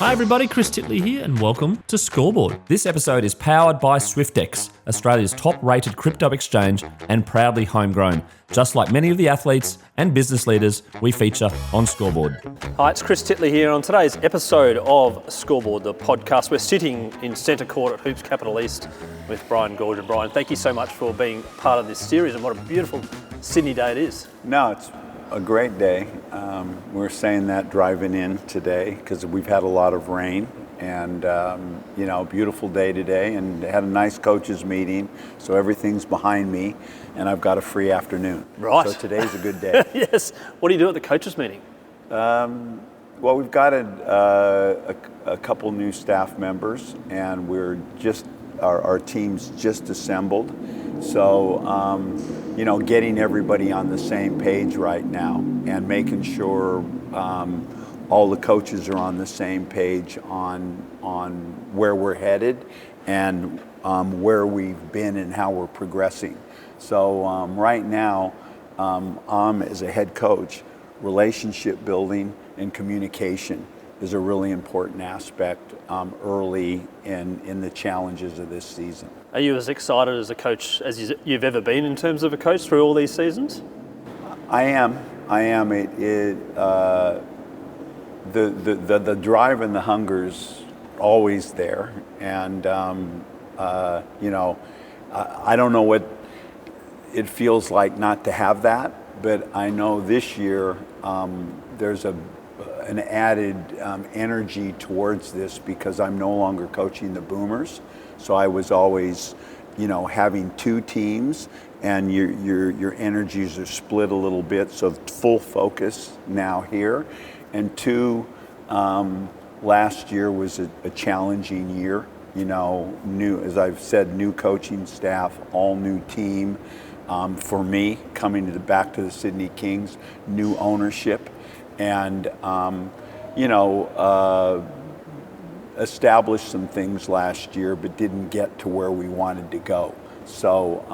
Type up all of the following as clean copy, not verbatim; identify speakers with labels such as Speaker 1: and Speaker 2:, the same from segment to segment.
Speaker 1: Hi everybody, Chris Titley here and welcome to Scoreboard.
Speaker 2: This episode is powered by Swyftx, Australia's top-rated crypto exchange and proudly homegrown, just like many of the athletes and business leaders we feature on Scoreboard.
Speaker 3: Hi, it's Chris Titley here. On today's episode of Scoreboard, the podcast, we're sitting in centre court at Hoops Capital East with Brian Goorjian. Brian, thank you so much for being part of this series, and what a beautiful Sydney day it is.
Speaker 4: No, it's a great day. We're saying that driving in today because we've had a lot of rain and, beautiful day today, and had a nice coaches meeting. So everything's behind me and I've got a free afternoon.
Speaker 3: Right.
Speaker 4: So today's a good day.
Speaker 3: Yes. What do you do at the coaches meeting?
Speaker 4: Well, we've got a couple new staff members, and our team's just assembled. So, getting everybody on the same page right now and making sure all the coaches are on the same page on where we're headed and where we've been and how we're progressing. So right now, I'm as a head coach, relationship building and communication is a really important aspect early in the challenges of this season.
Speaker 3: Are you as excited as a coach as you've ever been in terms of a coach through all these seasons?
Speaker 4: I am. The drive and the hunger's always there, and I don't know what it feels like not to have that, but I know this year there's an added energy towards this because I'm no longer coaching the Boomers. So I was always, having two teams, and your energies are split a little bit. So full focus now here, and two, last year was a challenging year. New, as I've said, new coaching staff, all new team. For me, coming back to the Sydney Kings, new ownership, and established some things last year, but didn't get to where we wanted to go. So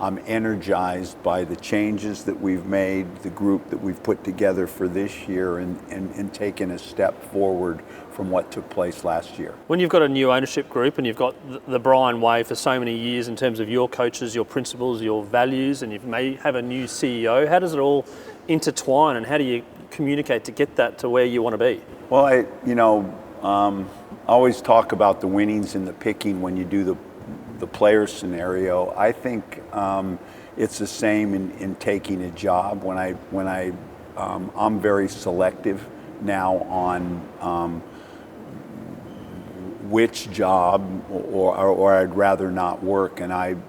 Speaker 4: I'm energized by the changes that we've made, the group that we've put together for this year, and taken a step forward from what took place last year.
Speaker 3: When you've got a new ownership group and you've got the Brian way for so many years in terms of your coaches, your principles, your values, and you may have a new CEO, how does it all intertwine, and how do you communicate to get that to where you want to be?
Speaker 4: Well, I always talk about the winnings and the picking when you do the player scenario. I think it's the same in taking a job. I'm very selective now on which job or I'd rather not work, and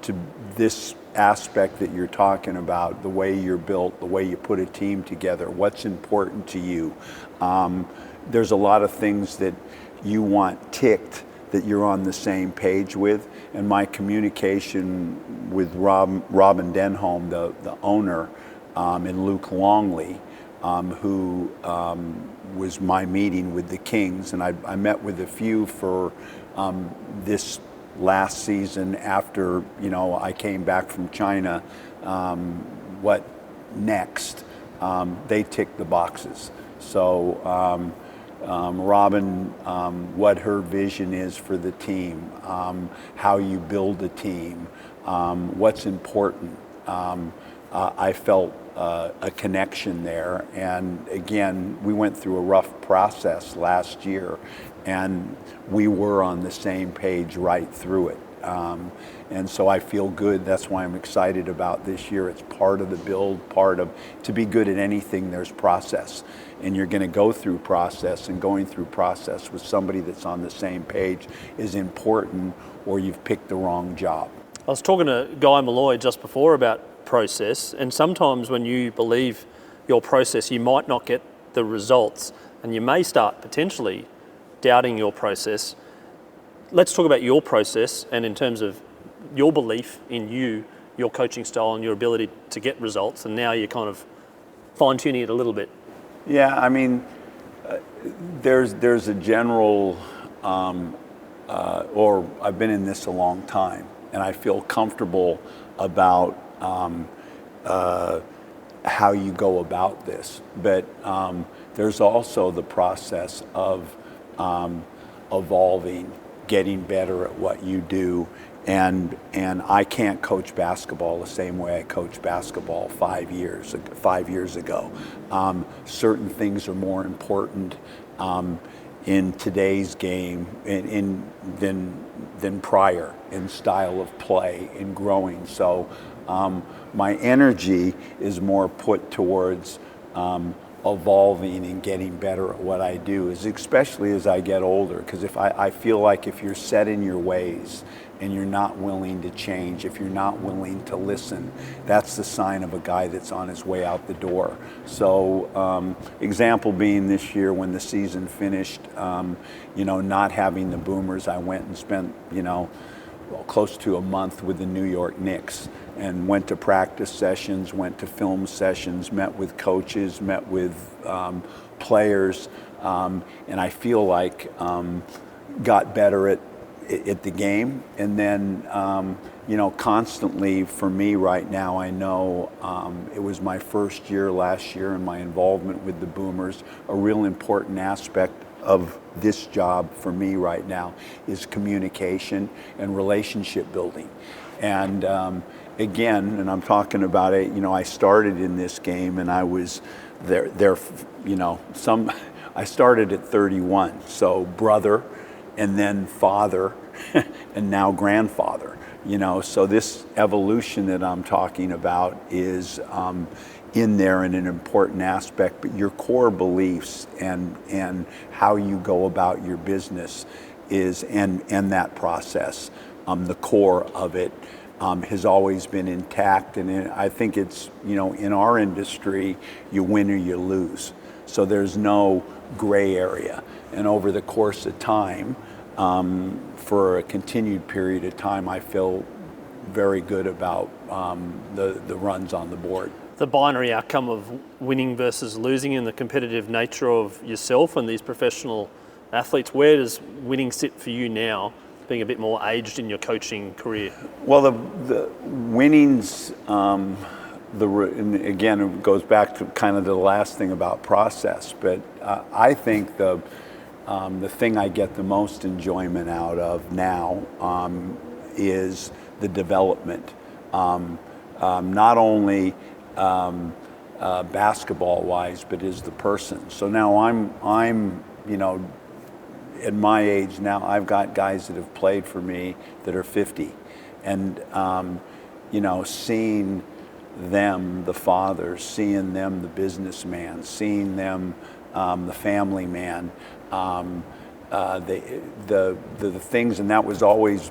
Speaker 4: to this aspect that you're talking about, the way you're built, the way you put a team together, what's important to you. There's a lot of things that you want ticked that you're on the same page with, and my communication with Robin Denholm, the owner, and Luke Longley, who was my meeting with the Kings, and I met with a few for this last season after I came back from China. What next? They ticked the boxes. So Robin, what her vision is for the team, how you build a team, what's important. I felt a connection there, and again, we went through a rough process last year, and we were on the same page right through it. And so I feel good. That's why I'm excited about this year. It's part of the build, to be good at anything, there's process. And you're going to go through process, and going through process with somebody that's on the same page is important, or you've picked the wrong job.
Speaker 3: I was talking to Guy Malloy just before about process, and sometimes when you believe your process, you might not get the results, and you may start potentially doubting your process. Let's talk about your process, and in terms of your belief in your coaching style and your ability to get results, and now you're kind of fine-tuning it a little bit.
Speaker 4: Yeah, I mean, there's a general, or I've been in this a long time, and I feel comfortable about how you go about this. But there's also the process of evolving, getting better at what you do. And I can't coach basketball the same way I coached basketball 5 years ago. Certain things are more important in today's game than prior in style of play, in growing. So my energy is more put towards evolving and getting better at what I do, especially as I get older. Because I feel like if you're set in your ways and you're not willing to change, if you're not willing to listen, that's the sign of a guy that's on his way out the door. So example being this year when the season finished, not having the Boomers, I went and spent, close to a month with the New York Knicks and went to practice sessions, went to film sessions, met with coaches, met with players, and I feel like got better at the game. And then, constantly for me right now, I know it was my first year last year and my involvement with the Boomers. A real important aspect of this job for me right now is communication and relationship building. And again, and I'm talking about it, I started in this game and I was there, I started at 31, so brother and then father and now grandfather, so this evolution that I'm talking about is in there in an important aspect, but your core beliefs and how you go about your business is, and that process, the core of it has always been intact. And I think it's, in our industry, you win or you lose. So there's no gray area. And over the course of time, for a continued period of time, I feel very good about the runs on the board.
Speaker 3: The binary outcome of winning versus losing and the competitive nature of yourself and these professional athletes, where does winning sit for you now, being a bit more aged in your coaching career?
Speaker 4: Well, the winnings, and again, it goes back to kind of the last thing about process, but I think the thing I get the most enjoyment out of now is the development, not only basketball-wise, but as the person. So now I'm at my age now, I've got guys that have played for me that are 50, and seeing them, the fathers, seeing them, the businessman, seeing them, the family man, the things, and that was always,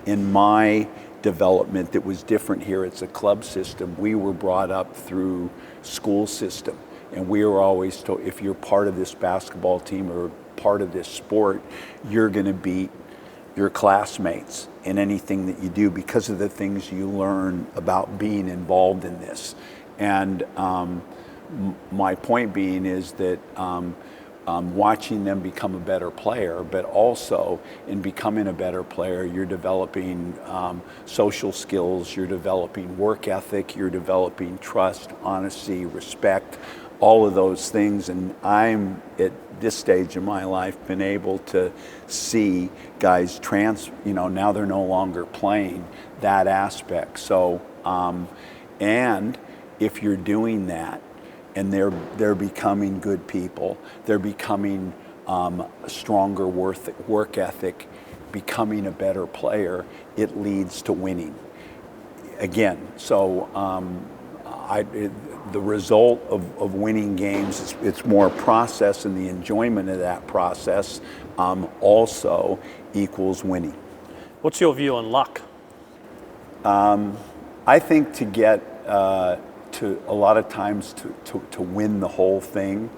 Speaker 4: in my development that was different here. It's a club system. We were brought up through school system, and we were always told, if you're part of this basketball team or part of this sport, you're going to beat your classmates in anything that you do because of the things you learn about being involved in this. And my point being is that watching them become a better player, but also in becoming a better player, you're developing social skills, you're developing work ethic, you're developing trust, honesty, respect, all of those things. And I'm, at this stage of my life, been able to see guys now they're no longer playing that aspect. So, and if you're doing that, and they're becoming good people, they're becoming a stronger work ethic, becoming a better player, it leads to winning. Again, so the result of winning games, it's more process, and the enjoyment of that process also equals winning.
Speaker 3: What's your view on luck?
Speaker 4: I think to get to a lot of times to win the whole thing,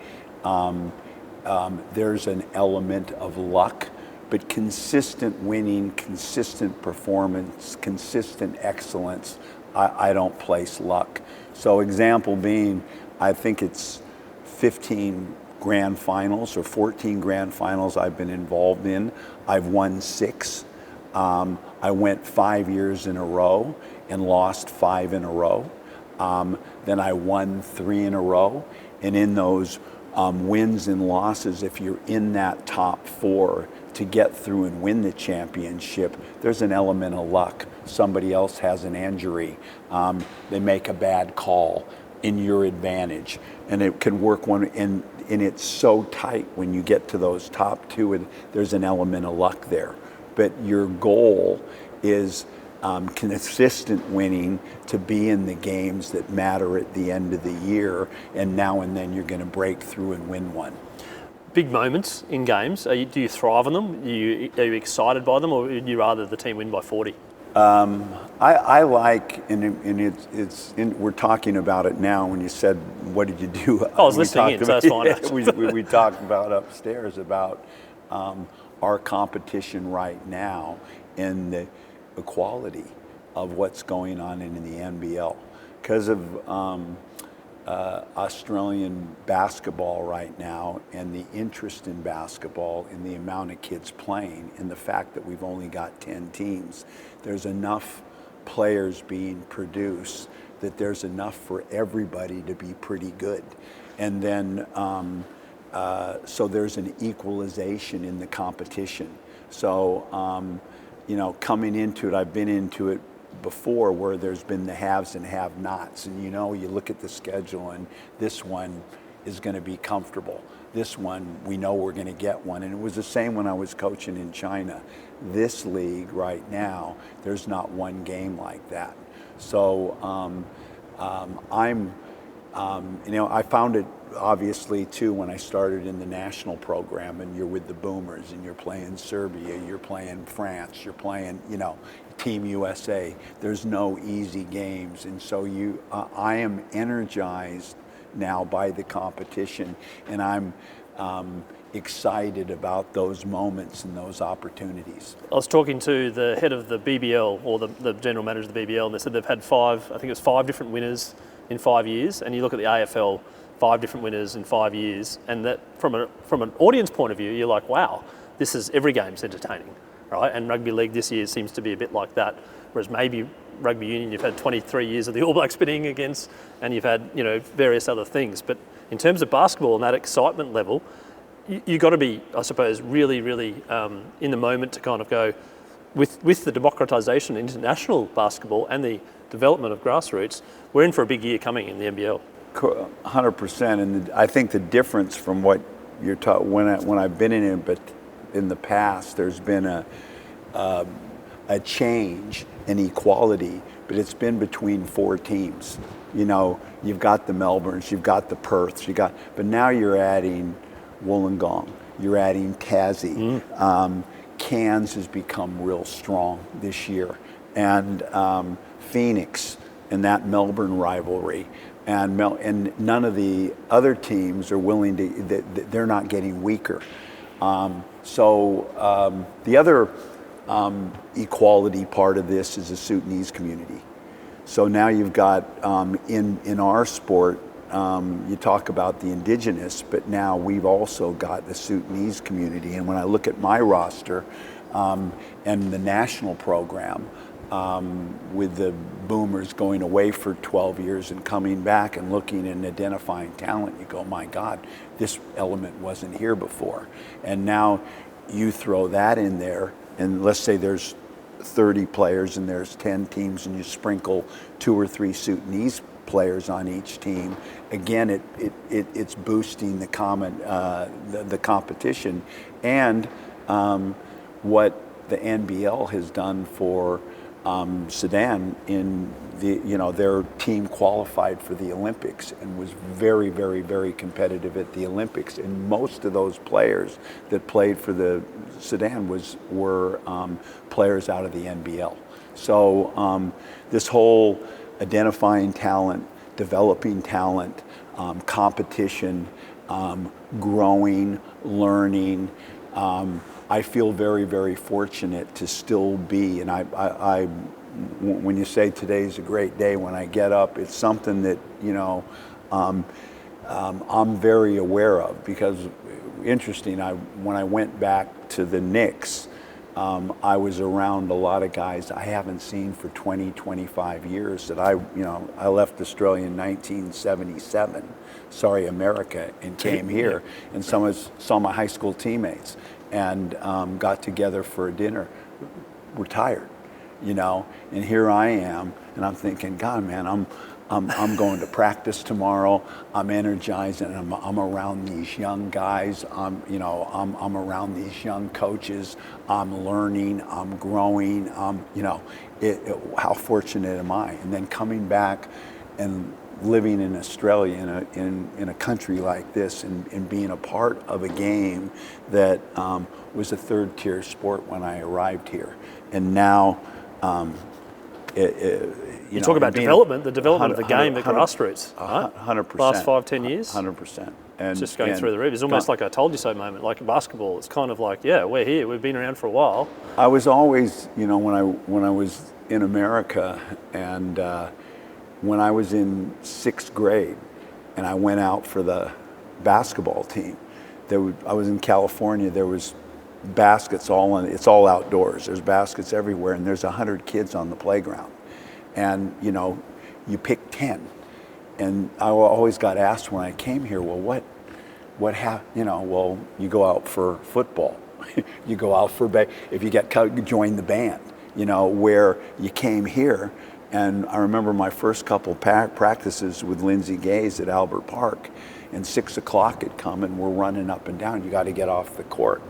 Speaker 4: there's an element of luck, but consistent winning, consistent performance, consistent excellence, I don't place luck. So example being, I think it's 15 grand finals or 14 grand finals I've been involved in. I've won 6. I went 5 years in a row and lost 5 in a row. Then I won 3 in a row, And in those wins and losses, if you're in that top 4 to get through and win the championship, there's an element of luck. Somebody else has an injury. They make a bad call in your advantage. And it can work and it's so tight when you get to those top 2, and there's an element of luck there. But your goal is consistent winning, to be in the games that matter at the end of the year, and now and then you're going to break through and win one.
Speaker 3: Big moments in games, do you thrive on them? Are you excited by them, or would you rather the team win by 40?
Speaker 4: I like, and we're talking about it now. When you said, what did you do?
Speaker 3: I was listening in, so that's fine.
Speaker 4: We talked about upstairs about our competition right now and the equality of what's going on in the NBL. Because of Australian basketball right now, and the interest in basketball and the amount of kids playing, and the fact that we've only got 10 teams, there's enough players being produced that there's enough for everybody to be pretty good. And then so there's an equalization in the competition. So coming into it, I've been into it before, where there's been the haves and have-nots, and you look at the schedule, and this one is going to be comfortable. This one, we know we're going to get one. And it was the same when I was coaching in China. This league right now, there's not one game like that. So I found it obviously too when I started in the national program, and you're with the Boomers, and you're playing Serbia, you're playing France, you're playing, Team USA. There's no easy games, and so I am energized now by the competition, and I'm excited about those moments and those opportunities.
Speaker 3: I was talking to the head of the BBL, or the general manager of the BBL, and they said they've had 5 different winners in 5 years, and you look at the AFL, 5 different winners in 5 years, and that from an audience point of view, you're like, wow, every game's entertaining, right? And rugby league this year seems to be a bit like that, whereas maybe rugby union, you've had 23 years of the All Blacks spinning against, and you've had various other things. But in terms of basketball and that excitement level, you got to be, I suppose, really, really in the moment to kind of go with the democratisation of international basketball and the development of grassroots. We're in for a big year coming in the NBL.
Speaker 4: 100%, and I think the difference from what you're taught when I've been in it, but in the past, there's been a change in equality, but it's been between 4 teams. You've got the Melbournes, you've got the Perths, but now you're adding Wollongong, you're adding Tassie. Cairns has become real strong this year, and Phoenix and that Melbourne rivalry. And none of the other teams are willing to, they're not getting weaker. So the other equality part of this is the Sudanese community. So now you've got, in our sport, you talk about the indigenous, but now we've also got the Sudanese community. And when I look at my roster and the national program, with the Boomers going away for 12 years and coming back and looking and identifying talent, you go, my God, this element wasn't here before. And now you throw that in there, and let's say there's 30 players and there's 10 teams, and you sprinkle 2 or 3 Sudanese players on each team. Again, it's boosting the competition, and what the NBL has done for Sudan in their team qualified for the Olympics and was very, very, very competitive at the Olympics. And most of those players that played for the Sudan were players out of the NBL. So this whole identifying talent, developing talent, competition, growing, learning. I feel very, very fortunate to still be, and I when you say today's a great day, when I get up, it's something that I'm very aware of, because interesting. When I went back to the Knicks, I was around a lot of guys I haven't seen for 20, 25 years that I left Australia in 1977, America, and came here and saw my high school teammates and got together for a dinner. We're tired, and here I am, and I'm thinking, God, man, I'm going to practice tomorrow. I'm energized, and I'm around these young guys. I'm around these young coaches. I'm learning. I'm growing. How fortunate am I? And then coming back and living in Australia, in a country like this, and being a part of a game that was a third-tier sport when I arrived here, and now.
Speaker 3: You talk about development, the development of the game at grassroots, right?
Speaker 4: 100%.
Speaker 3: Last 5-10 years?
Speaker 4: 100%.
Speaker 3: And just going through the roof. It's almost like a told you so moment, like basketball. It's kind of like, yeah, we're here, we've been around for a while.
Speaker 4: I was always, when I was in America, and when I was in 6th grade, and I went out for the basketball team, I was in California, there was baskets it's all outdoors. There's baskets everywhere, and there's 100 kids on the playground. And, you pick 10. And I always got asked when I came here, well, well, you go out for football. You go out for, if you get cut, you join the band, where you came here. And I remember my first couple practices with Lindsay Gaze at Albert Park, and 6 o'clock had come, and we're running up and down. You got to get off the court,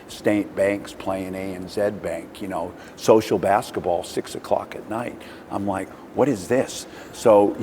Speaker 4: State Bank's playing ANZ Bank, social basketball, 6 o'clock at night. I'm like, what is this? So,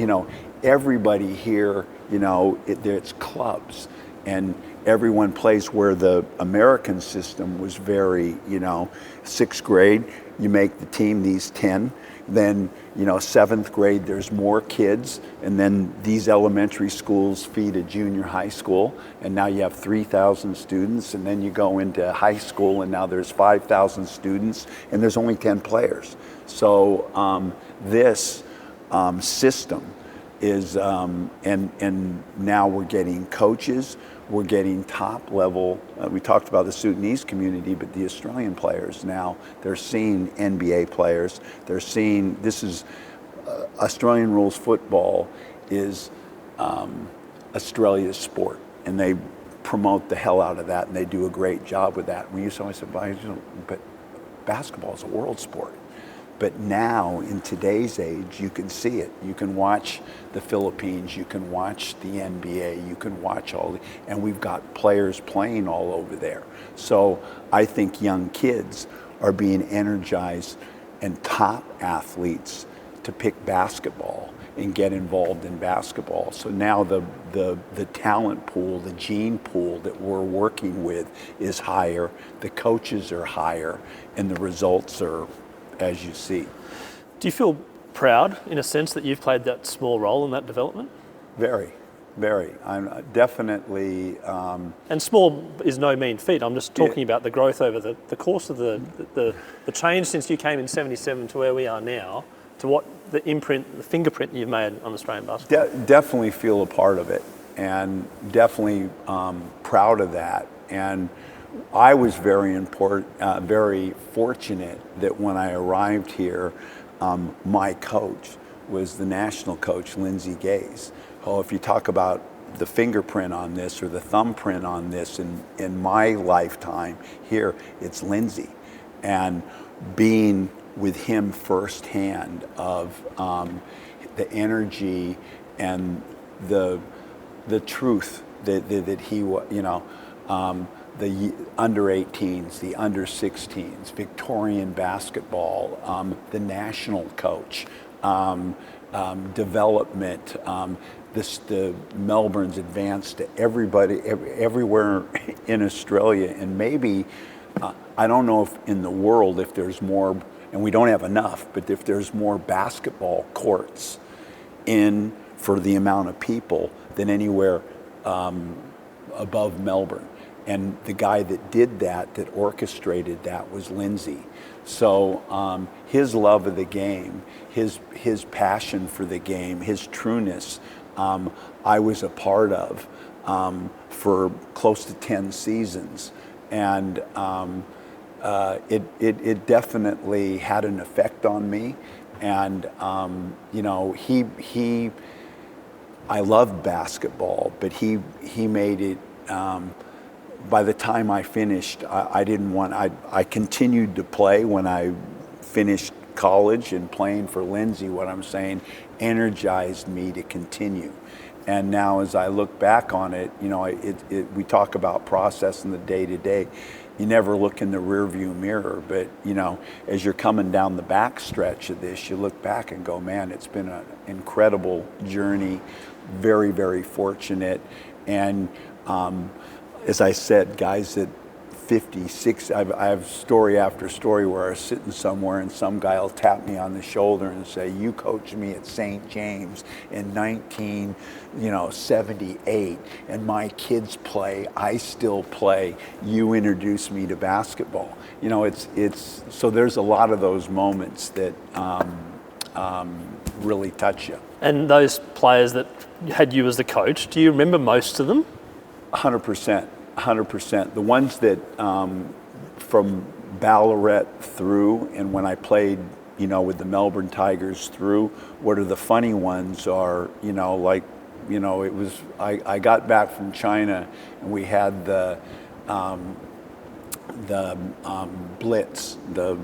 Speaker 4: everybody here, it's clubs, and everyone plays where the American system was very, 6th grade, you make the team, these 10. Then, 7th grade, there's more kids, and then these elementary schools feed a junior high school, and now you have 3,000 students, and then you go into high school, and now there's 5,000 students, and there's only 10 players. So this system is, and now we're getting coaches, we're getting top level, we talked about the Sudanese community, but the Australian players now, they're seeing NBA players, they're seeing, Australian rules football is Australia's sport, and they promote the hell out of that, and they do a great job with that. We used to always say, but basketball is a world sport. But now, in today's age, you can see it. You can watch the Philippines, you can watch the NBA, you can watch and we've got players playing all over there. So I think young kids are being energized, and top athletes to pick basketball and get involved in basketball. So now the talent pool, the gene pool that we're working with is higher, the coaches are higher, and the results are as you see.
Speaker 3: Do you feel proud, in a sense, that you've played that small role in that development?
Speaker 4: Very, very. I'm definitely...
Speaker 3: And small is no mean feat. I'm just talking about the growth over the course of the change since you came in 77 to where we are now, to what the fingerprint you've made on Australian basketball.
Speaker 4: Definitely feel a part of it, and definitely proud of that. And I was very fortunate that when I arrived here, my coach was the national coach, Lindsay Gaze. Oh, if you talk about the fingerprint on this or the thumbprint on this in my lifetime here, it's Lindsay. And being with him firsthand of the energy and the truth that he was, the under 18s, the under 16s, Victorian basketball, the national coach, development, the Melbourne's advanced to everybody, everywhere in Australia, and maybe, I don't know if in the world, if there's more, and we don't have enough, but if there's more basketball courts for the amount of people than anywhere above Melbourne. And the guy that did that orchestrated that, was Lindsay. So his love of the game, his passion for the game, his trueness, I was a part of for close to 10 seasons. And it definitely had an effect on me. And, you know, I loved basketball, but he made it, by the time I finished, I continued to play when I finished college, and playing for Lindsay, what I'm saying, energized me to continue. And now as I look back on it, you know, we talk about processing the day to day. You never look in the rearview mirror, but you know, as you're coming down the back stretch of this, you look back and go, man, it's been an incredible journey, very, very fortunate. And as I said, guys at 50, 60, I have story after story where I was sitting somewhere and some guy will tap me on the shoulder and say, you coached me at St. James in 1978, and my kids play, I still play, you introduced me to basketball. You know, it's so there's a lot of those moments that really touch you.
Speaker 3: And those players that had you as the coach, do you remember most of them?
Speaker 4: 100%. 100%. The ones that from Ballarat through, and when I played, you know, with the Melbourne Tigers through, what are the funny ones are, you know, like, you know, it was, I got back from China and we had the blitz, the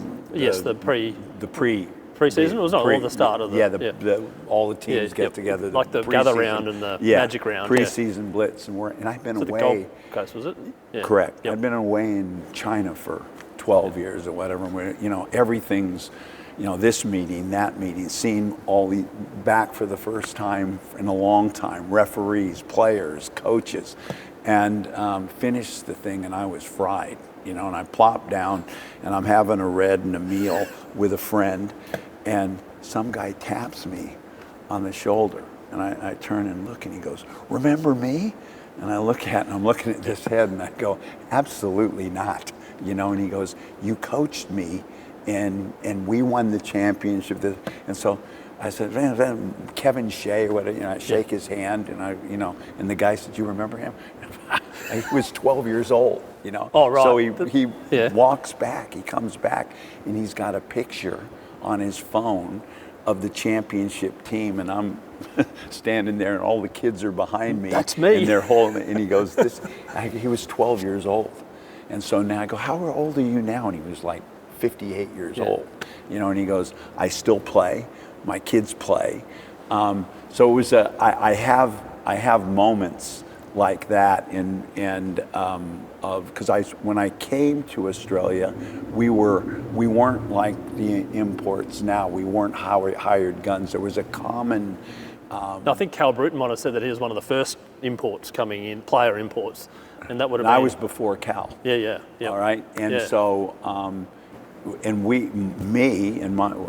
Speaker 3: pre-season? It was not all the start of the...
Speaker 4: all the teams get together.
Speaker 3: Like the gather round and the magic round.
Speaker 4: Pre-season blitz. And I've been away...
Speaker 3: The Gold Coast, was it? Yeah.
Speaker 4: Correct.
Speaker 3: Yep.
Speaker 4: I've been away in China for 12 years or whatever. Where, you know, everything's, you know, this meeting, that meeting, seeing all the... back for the first time in a long time, referees, players, coaches, and finished the thing, and I was fried. You know, and I plopped down and I'm having a red and a meal with a friend, and some guy taps me on the shoulder, and I turn and look, and he goes, remember me? And I look at, and I'm looking at this head, and I go, absolutely not. You know, and he goes, you coached me, and we won the championship. And so I said, Kevin Shea, or whatever, you know, I shake his hand, and and the guy said, you remember him? He was 12 years old, you know.
Speaker 3: Oh, right.
Speaker 4: So he walks back, he comes back, and he's got a picture on his phone of the championship team, and I'm standing there, and all the kids are behind me.
Speaker 3: That's me.
Speaker 4: And they're holding, and he goes, he was 12 years old. And so now I go, how old are you now? And he was like 58 years old, you know, and he goes, I still play, my kids play. So it was I have moments like that, because when I came to Australia, we weren't like the imports now. We weren't hired guns. There was a common.
Speaker 3: I think Cal Bruton might have said that he was one of the first imports coming in, player imports, and that would have been.
Speaker 4: I was before Cal.
Speaker 3: Yeah.
Speaker 4: All right, and so, and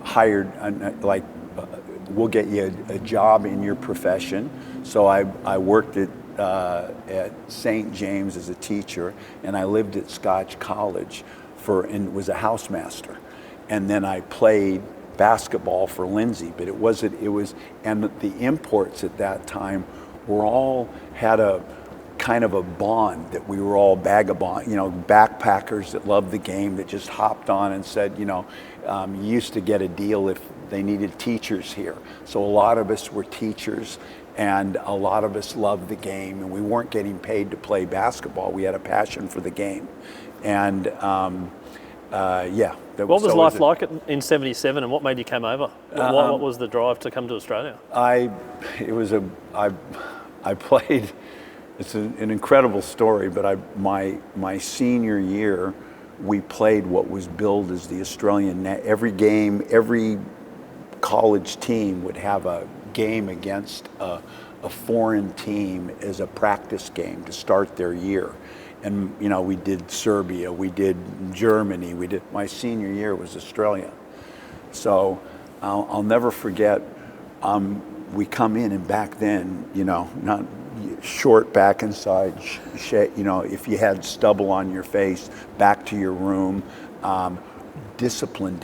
Speaker 4: hired like. We'll get you a job in your profession. So I worked at St. James as a teacher, and I lived at Scotch College and was a housemaster. And then I played basketball for Lindsay, but and the imports at that time had a kind of a bond that we were all backpackers that loved the game, that just hopped on and said, you used to get a deal if they needed teachers here. So a lot of us were teachers, and a lot of us loved the game, and we weren't getting paid to play basketball. We had a passion for the game. And
Speaker 3: what was life like in '77, and what made you come over? What was the drive to come to Australia?
Speaker 4: I played. It's an incredible story, but my senior year, we played what was billed as the Australian. Every game, every college team would have a game against a foreign team as a practice game to start their year. And we did Serbia, we did Germany, my senior year was Australia. So I'll never forget, we come in, and back then, not short back and side, if you had stubble on your face, back to your room, discipline.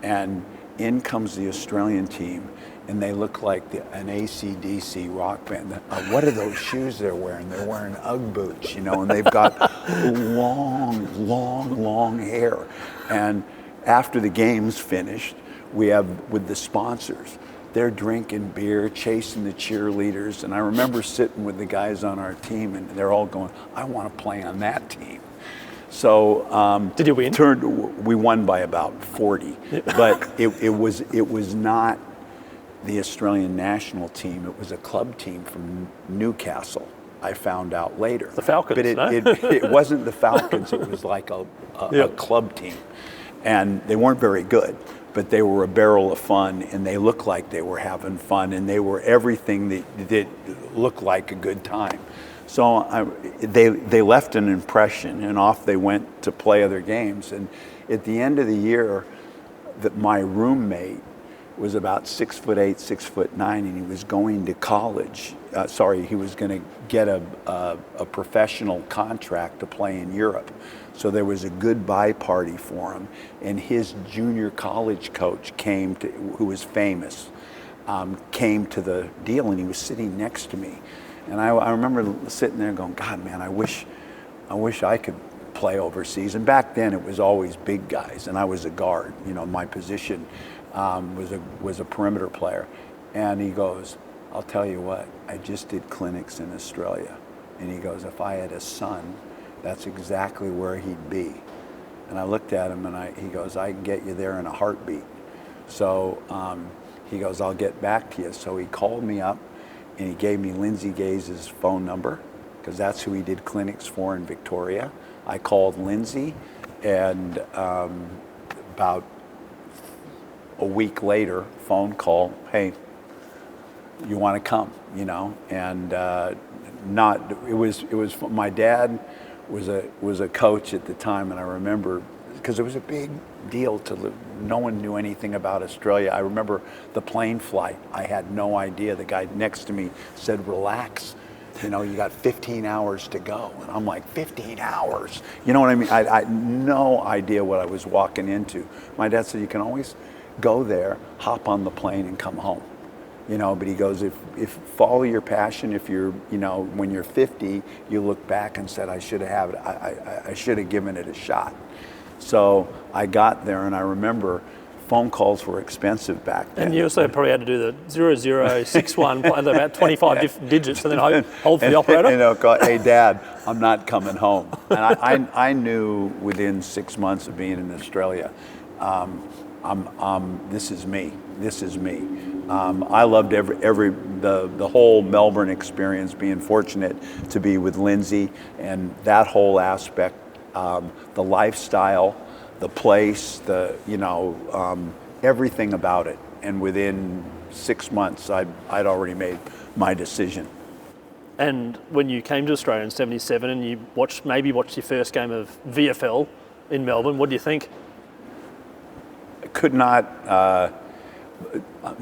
Speaker 4: And in comes the Australian team, and they look like an AC/DC rock band. What are those shoes they're wearing? They're wearing Ugg boots, you know, and they've got long hair. And after the game's finished, we have with the sponsors, they're drinking beer, chasing the cheerleaders. And I remember sitting with the guys on our team, and they're all going, I want to play on that team. So
Speaker 3: did you win?
Speaker 4: We won by about 40, but it was not the Australian national team. It was a club team from Newcastle. I found out later.
Speaker 3: The Falcons,
Speaker 4: but it wasn't the Falcons. It was like a club team, and they weren't very good, but they were a barrel of fun, and they looked like they were having fun, and they were everything that looked like a good time. So they left an impression, and off they went to play other games. And at the end of the year, my roommate was about 6'8", 6'9", and he was going to college. He was going to get a professional contract to play in Europe. So there was a goodbye party for him, and his junior college coach who was famous, came to the deal, and he was sitting next to me. And I remember sitting there going, God, man, I wish I could play overseas. And back then it was always big guys, and I was a guard. You know, my position was a perimeter player. And he goes, I'll tell you what, I just did clinics in Australia. And he goes, if I had a son, that's exactly where he'd be. And I looked at him, and he goes, I can get you there in a heartbeat. So he goes, I'll get back to you. So he called me up, and he gave me Lindsay Gaze's phone number, because that's who he did clinics for in Victoria. I called Lindsay, and about a week later, phone call, hey, you want to come, you know? And my dad was a coach at the time, and I remember, because it was a big deal no one knew anything about Australia. I remember the plane flight. I had no idea. The guy next to me said, relax, you know, you got 15 hours to go. And I'm like, 15 hours? You know what I mean? I had no idea what I was walking into. My dad said, you can always go there, hop on the plane, and come home. You know, but he goes, if follow your passion. If you're, you know, when you're 50, you look back and said, I should have given it a shot. So I got there, and I remember phone calls were expensive back then.
Speaker 3: And you also probably had to do the 0061, about 25 different digits, and then hold for the operator.
Speaker 4: You know, hey, Dad, I'm not coming home. And I knew within 6 months of being in Australia, this is me. This is me. I loved the whole Melbourne experience, being fortunate to be with Lindsay, and that whole aspect, the lifestyle, the place, everything about it. And within 6 months, I'd already made my decision.
Speaker 3: And when you came to Australia in '77 and you watched your first game of VFL in Melbourne, what do you think?
Speaker 4: I could not,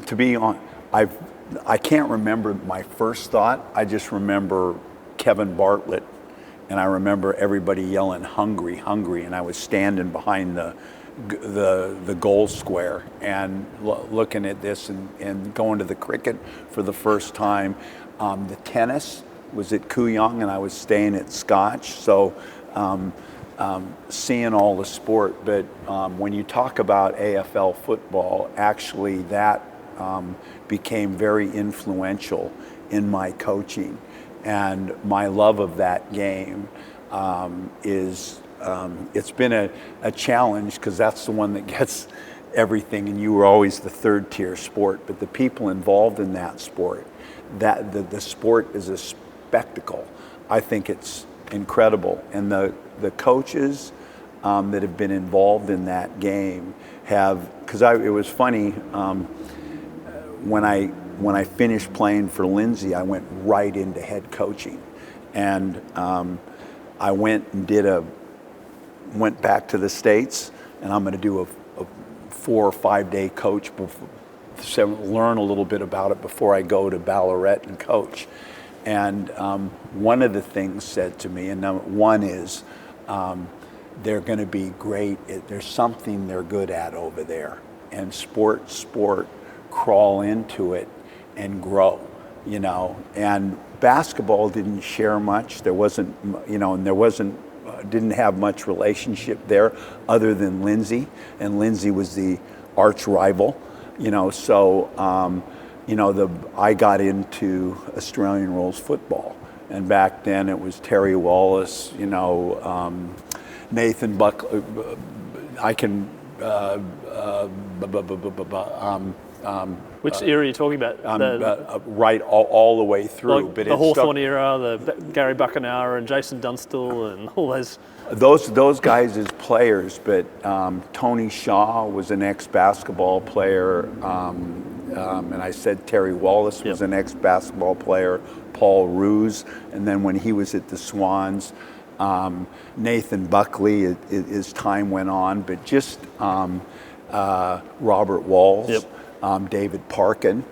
Speaker 4: to be on, I can't remember my first thought. I just remember Kevin Bartlett, and I remember everybody yelling, hungry, hungry, and I was standing behind the goal square and looking at this and going to the cricket for the first time. The tennis was at Kooyong, and I was staying at Scotch, so seeing all the sport. But when you talk about AFL football, actually that became very influential in my coaching. And my love of that game it's been a challenge, because that's the one that gets everything, and you were always the third tier sport. But the people involved in that sport, the sport is a spectacle. I think it's incredible. And the coaches that have been involved in that game because it was funny, when I finished playing for Lindsay, I went right into head coaching, and I went back to the States, and I'm going to do a 4 or 5 day coach, learn a little bit about it before I go to Ballarat and coach. And one of the things said to me, and one is, they're going to be great. There's something they're good at over there, and sport crawl into it and grow, and basketball didn't share much. There wasn't, and there wasn't, didn't have much relationship there other than Lindsay, and Lindsay was the arch rival, so, I got into Australian rules football, and back then it was Terry Wallace, Nathan Buckley, I can,
Speaker 3: which era are you talking about?
Speaker 4: Right, all the way through.
Speaker 3: Like the Hawthorne era, the Gary Buckenauer and Jason Dunstall and all those.
Speaker 4: Those guys as players, but Tony Shaw was an ex-basketball player, and I said Terry Wallace was an ex-basketball player, Paul Roos, and then when he was at the Swans, Nathan Buckley, as time went on, but just Robert Walls, David Parkin.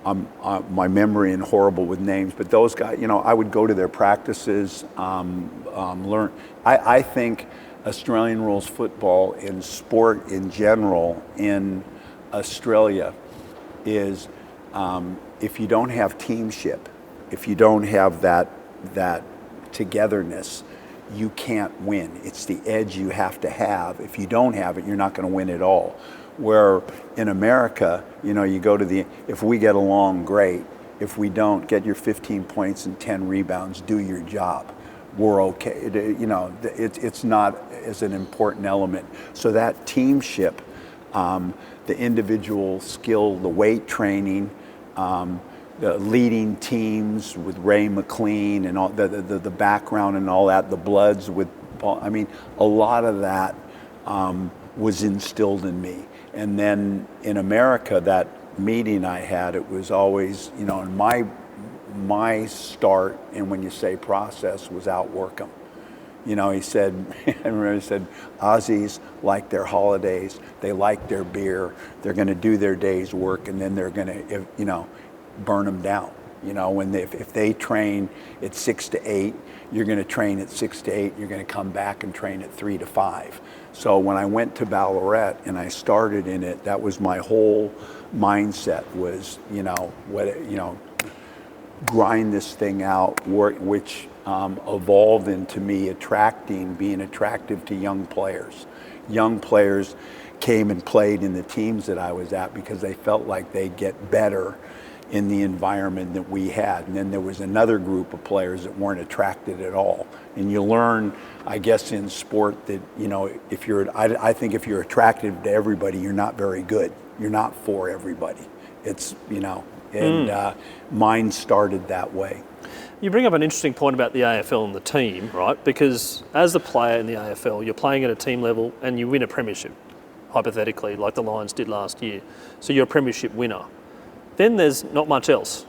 Speaker 4: My memory and horrible with names, but those guys, I would go to their practices, learn. I think Australian rules football in sport in general in Australia is if you don't have teamship, if you don't have that togetherness, you can't win. It's the edge you have to have. If you don't have it, you're not going to win at all. Where in America, you go to if we get along, great. If we don't, get your 15 points and 10 rebounds, do your job. We're okay. It's not as an important element. So that teamship, the individual skill, the weight training, the leading teams with Ray McLean and all the background and all that, the Bloods with Paul, a lot of that was instilled in me. And then in America, that meeting I had, it was always, in my start, and when you say process, was outwork them. He said, I remember he said, Aussies like their holidays, they like their beer, they're going to do their day's work, and then they're going to, burn them down. If they train at 6 to 8, you're going to train at 6 to 8, you're going to come back and train at 3 to 5. So when I went to Ballarat and I started in it, that was my whole mindset was, grind this thing out, which evolved into me being attractive to young players. Young players came and played in the teams that I was at because they felt like they'd get better in the environment that we had. And then there was another group of players that weren't attracted at all. And you learn, I guess, in sport that, I think if you're attractive to everybody, you're not very good. You're not for everybody. It's, mine started that way.
Speaker 3: You bring up an interesting point about the AFL and the team, right? Because as a player in the AFL, you're playing at a team level and you win a premiership, hypothetically, like the Lions did last year. So you're a premiership winner. Then there's not much else.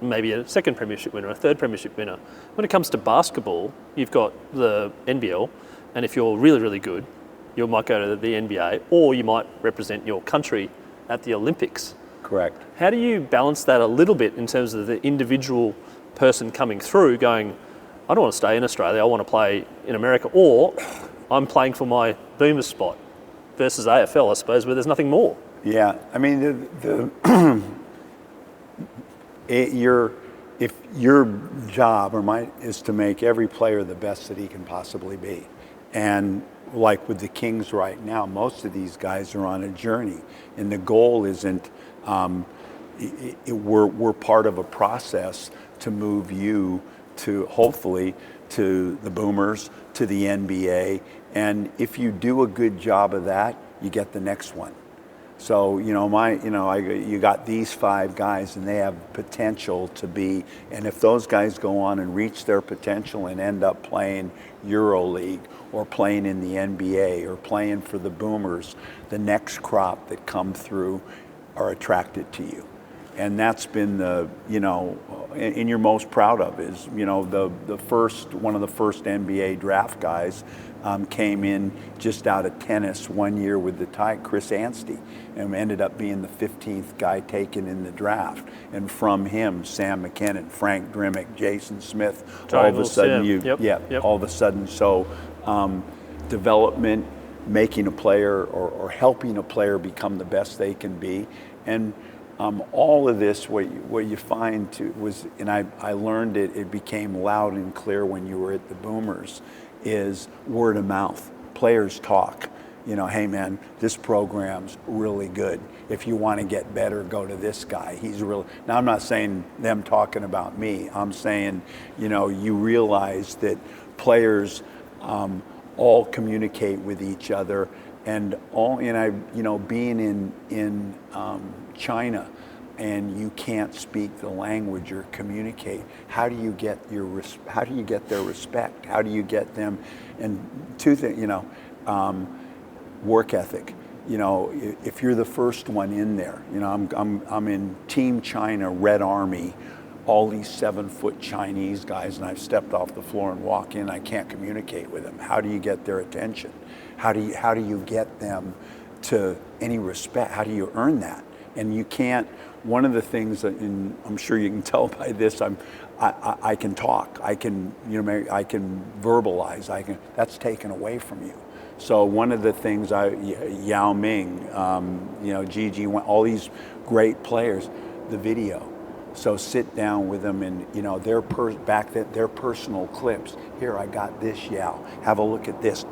Speaker 3: Maybe a second premiership winner, a third premiership winner. When it comes to basketball, you've got the NBL, and if you're really, really good, you might go to the NBA, or you might represent your country at the Olympics.
Speaker 4: Correct.
Speaker 3: How do you balance that a little bit in terms of the individual person coming through going, I don't want to stay in Australia, I want to play in America, or I'm playing for my boomer spot, versus AFL, I suppose, where there's nothing more?
Speaker 4: Yeah, if your job is to make every player the best that he can possibly be. And like with the Kings right now, most of these guys are on a journey, and the goal isn't, we're part of a process to move you to, hopefully, to the Boomers, to the NBA, and if you do a good job of that, you get the next one. So, you got these 5 guys and they have potential to be, and if those guys go on and reach their potential and end up playing EuroLeague or playing in the NBA or playing for the Boomers, the next crop that come through are attracted to you. And that's been and you're most proud of is, one of the first NBA draft guys came in just out of tennis one year with the tie, Chris Anstey, and ended up being the 15th guy taken in the draft. And from him, Sam McKinnon, Frank Drimmick, Jason Smith, all of a sudden, so development, making a player or helping a player become the best they can be, And all of this, what you find was, and I learned it became loud and clear when you were at the Boomers, is word of mouth. Players talk. Hey man, this program's really good. If you want to get better, go to this guy. He's really, now I'm not saying them talking about me. I'm saying, you realize that players all communicate with each other, and being in China, and you can't speak the language or communicate. How do you get their respect? How do you get them? And two things, work ethic. If you're the first one in there, I'm in Team China, Red Army, all these 7-foot Chinese guys, and I've stepped off the floor and walk in, I can't communicate with them. How do you get their attention? How do you get them to any respect? How do you earn that? And you can't. One of the things that, and I'm sure you can tell by this, I can talk, I can verbalize, that's taken away from you. So one of the things Yao Ming, Gigi, all these great players, the video. So sit down with them, and their personal clips. Here, I got this, Yao. Have a look at this.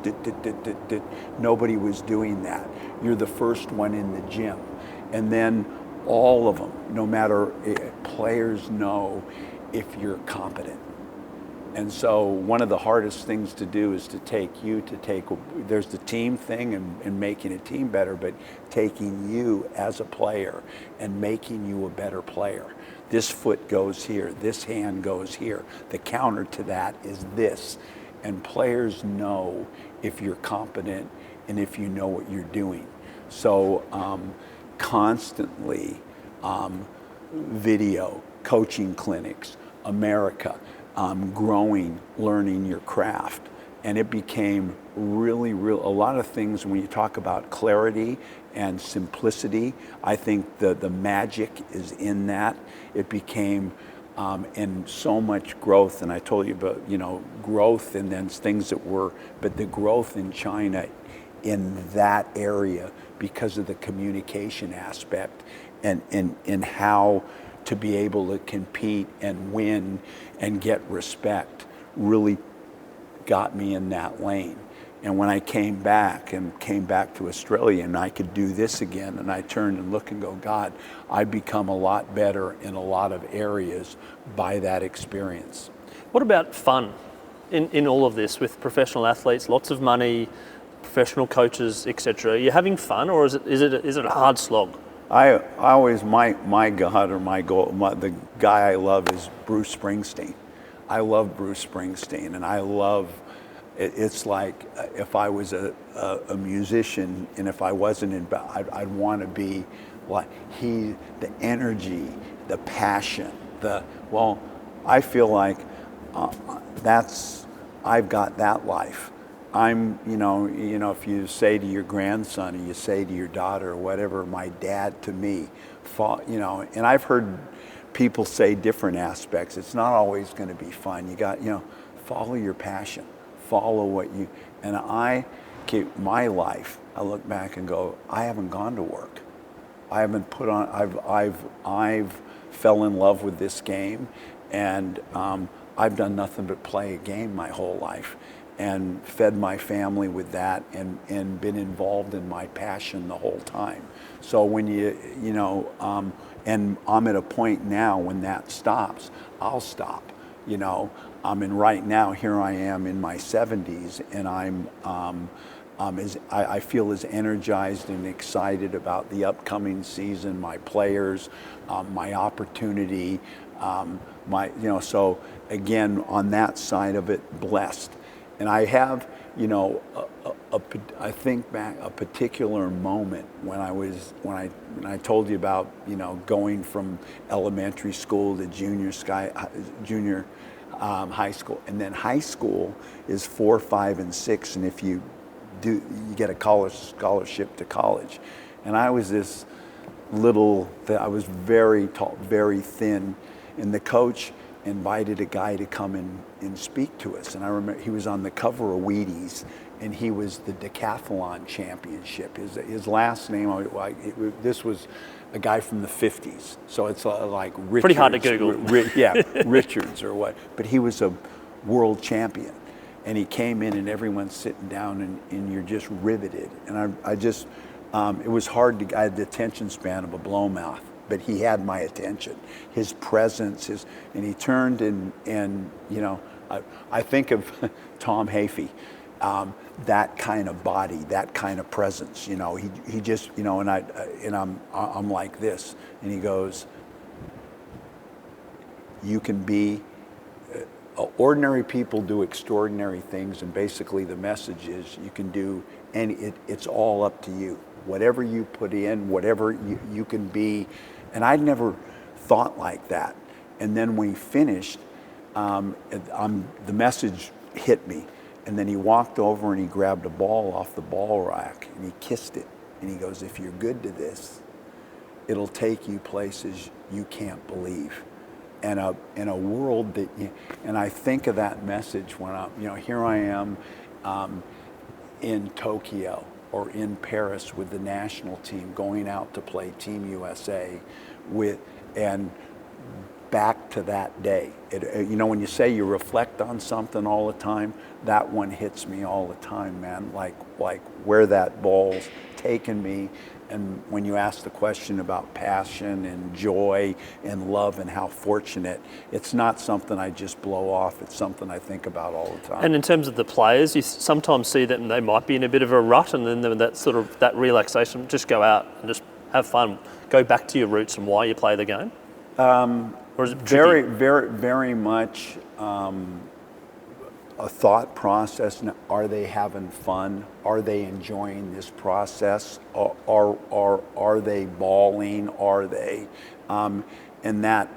Speaker 4: Nobody was doing that. You're the first one in the gym, and then all of them, no matter, players know if you're competent. And so one of the hardest things to do is to take, there's the team thing and making a team better, but taking you as a player and making you a better player. This foot goes here, this hand goes here. The counter to that is this. And players know if you're competent and if you know what you're doing. So constantly video, coaching clinics, America, growing, learning your craft. And it became really, a lot of things when you talk about clarity and simplicity, I think the magic is in that. It became, and so much growth, and I told you about, growth and then things that were, but the growth in China in that area because of the communication aspect and how to be able to compete and win and get respect really got me in that lane. And when I came back to Australia and I could do this again, and I turned and look and go, God, I've become a lot better in a lot of areas by that experience.
Speaker 3: What about fun in all of this with professional athletes, lots of money, professional coaches, etc.? Are you having fun, or is it a hard slog?
Speaker 4: I always, my God or my goal, the guy I love is Bruce Springsteen. I love Bruce Springsteen, and I love, it's like if I was a musician and if I wasn't I'd want to be like the energy, the passion, I feel like I've got that life. I'm, if you say to your grandson or you say to your daughter or whatever, my dad to me, and I've heard people say different aspects. It's not always going to be fun. You got, follow your passion, follow what you, and I keep my life, I look back and go, I haven't gone to work. I haven't put on, I've fell in love with this game, and I've done nothing but play a game my whole life and fed my family with that and been involved in my passion the whole time. So when and I'm at a point now when that stops, I'll stop. And right now here I am in my 70s, and I feel as energized and excited about the upcoming season, my players, my opportunity, so again, on that side of it, blessed. And I have, I think back a particular moment when I told you about, going from elementary school to junior high school, and then high school is 4, 5, and 6, and if you get a college scholarship to college. And I was I was very tall, very thin, and the coach invited a guy to come and speak to us. And I remember he was on the cover of Wheaties, and he was the decathlon championship. His last name, this was a guy from the 50s. So it's like Richards.
Speaker 3: Pretty hard to Google.
Speaker 4: Richards or what. But he was a world champion. And he came in and everyone's sitting down and you're just riveted. And I just, it was hard I had the attention span of a blowmouth, but he had my attention. His presence, and he turned and you know, I think of Tom Hafey, that kind of body, that kind of presence, you know, he just, you know, and I'm like this, and he goes, you can be, ordinary people do extraordinary things, and basically the message is you can do, and it's all up to you. Whatever you put in, whatever you can be, and I'd never thought like that. And then when he finished, the message hit me, and then he walked over and he grabbed a ball off the ball rack and he kissed it, and he goes, if you're good to this, it'll take you places you can't believe. And in a world that, and I think of that message when here I am in Tokyo or in Paris with the national team, going out to play Team USA and back to that day. When you say you reflect on something all the time, that one hits me all the time, man. Like where that ball's taken me. And when you ask the question about passion and joy and love and how fortunate, it's not something I just blow off. It's something I think about all the time.
Speaker 3: And in terms of the players, you sometimes see that they might be in a bit of a rut, and then that relaxation, just go out and just have fun. Go back to your roots and why you play the game. Or is it
Speaker 4: very, very, very much a thought process. Are they having fun? Are they enjoying this process? Are they bawling? Are they? And that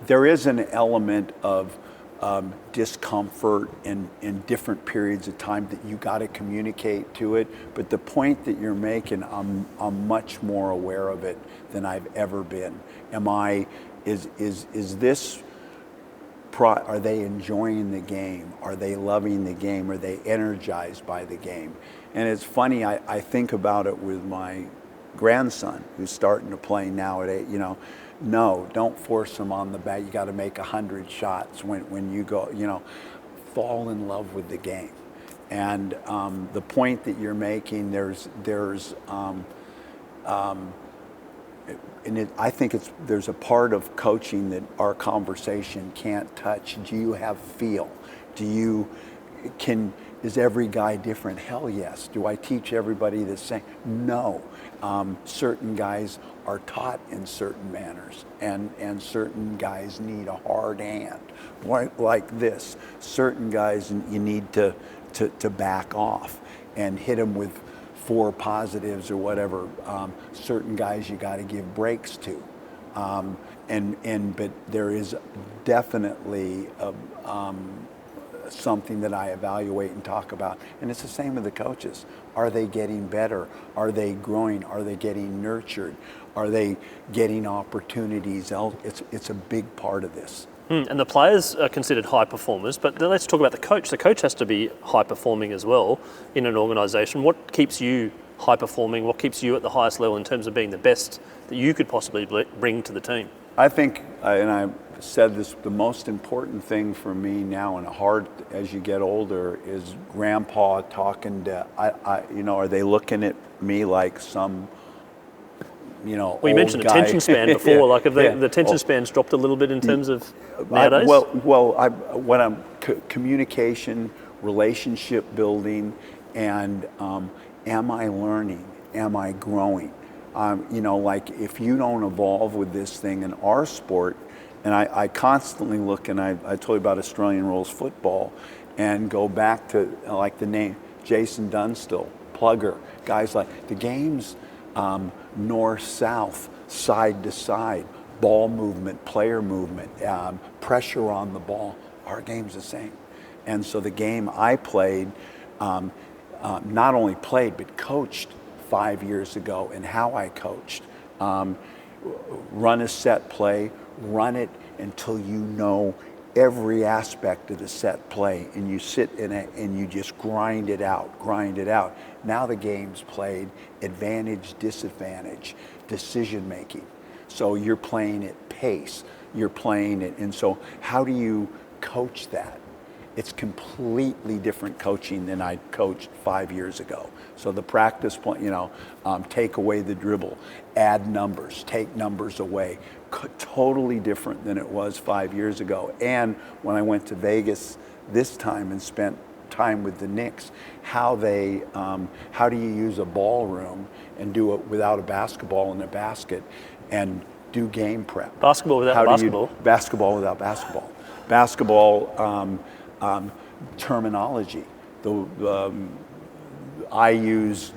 Speaker 4: there is an element of discomfort in different periods of time that you got to communicate to it. But the point that you're making, I'm much more aware of it than I've ever been. Is this? Are they enjoying the game? Are they loving the game? Are they energized by the game? And it's funny, I think about it with my grandson who's starting to play now at 8. No, don't force him on the bat. You got to make 100 shots when you go, fall in love with the game. And the point that you're making, I think there's a part of coaching that our conversation can't touch. Do you have feel? Is every guy different? Hell yes. Do I teach everybody the same? No. Certain guys are taught in certain manners, and certain guys need a hard hand, like this. Certain guys you need to back off and hit them with 4 positives or whatever. Certain guys you got to give breaks to, but there is definitely something that I evaluate and talk about, and it's the same with the coaches. Are they getting better? Are they growing? Are they getting nurtured? Are they getting opportunities? It's a big part of this.
Speaker 3: And the players are considered high performers, but then let's talk about the coach. The coach has to be high performing as well in an organisation. What keeps you high performing? What keeps you at the highest level in terms of being the best that you could possibly bring to the team?
Speaker 4: I think, and I said this, the most important thing for me now, and hard as you get older, is Grandpa talking to, are they looking at me like some,
Speaker 3: well, you mentioned the attention span before. The attention span's dropped a little bit in terms of nowadays?
Speaker 4: Communication, relationship building, and am I learning? Am I growing? If you don't evolve with this thing in our sport, and I constantly look, and I told you about Australian rules football, and go back to the name Jason Dunstall, Plugger, guys like the game's north, south, side to side, ball movement, player movement, pressure on the ball. Our game's the same. And so the game I played, not only played, but coached 5 years ago, and how I coached. Run a set play, run it until you know every aspect of the set play, and you sit in it and you just grind it out. Now the game's played advantage, disadvantage, decision making. So you're playing at pace, you're playing it, and so how do you coach that? It's completely different coaching than I coached 5 years ago. So the practice point, take away the dribble, add numbers, take numbers away. Totally different than it was 5 years ago. And when I went to Vegas this time and spent time with the Knicks, how do you use a ballroom and do it without a basketball in a basket and do game prep?
Speaker 3: Basketball without basketball?
Speaker 4: Basketball without basketball. Basketball terminology. I use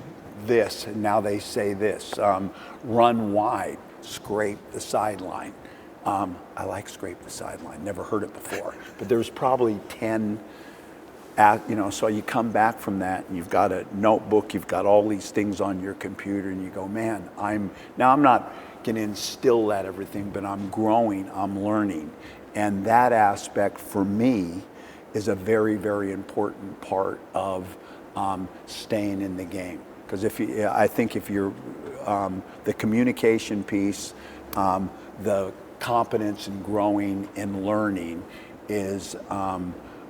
Speaker 4: this, and now they say this. Run wide, scrape the sideline. I like scrape the sideline. Never heard it before, but there's probably 10. So you come back from that, and you've got a notebook. You've got all these things on your computer, and you go, man, I'm not going to instill that everything, but I'm growing. I'm learning, and that aspect for me is a very, very important part of staying in the game. Because I think if you're the communication piece, the competence in growing and learning is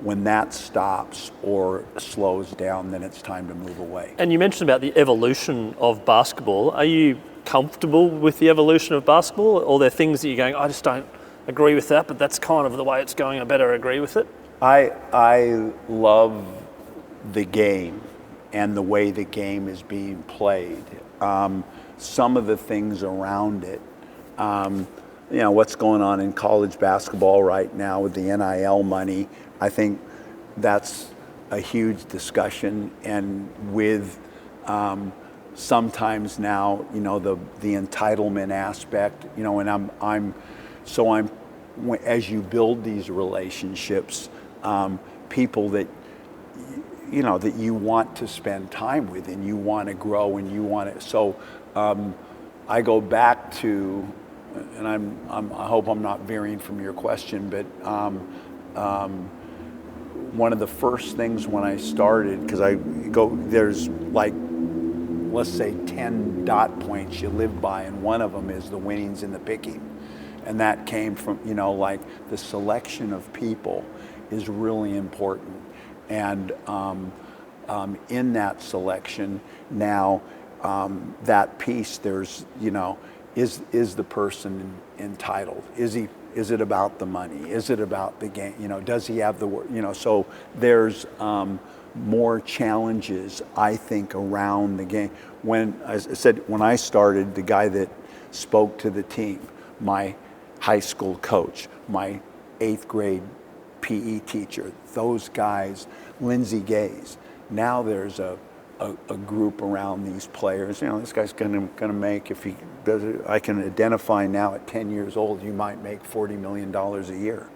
Speaker 4: when that stops or slows down, then it's time to move away.
Speaker 3: And you mentioned about the evolution of basketball. Are you comfortable with the evolution of basketball, or are there things that you're going, I just don't agree with that, but that's kind of the way it's going, I better agree with it?
Speaker 4: I love the game and the way the game is being played. Some of the things around it, what's going on in college basketball right now with the NIL money, I think that's a huge discussion. And with sometimes now, the entitlement aspect, and I'm as you build these relationships, people that that you want to spend time with, and you want to grow, and you want to. So I go back to, and I hope I'm not veering from your question, but one of the first things when I started, because there's like, let's say 10 dot points you live by, and one of them is the winnings and the picking, and that came from like the selection of people is really important. And in that selection now, that piece, there's, is the person entitled? Is it about the money? Is it about the game? Does he have the work? So there's more challenges, I think, around the game. When I said, when I started, the guy that spoke to the team, my high school coach, my 8th grade PE teacher, those guys, Lindsey Gaze. Now there's a group around these players. This guy's gonna make, if he does it, I can identify now at 10 years old, you might make $40 million a year.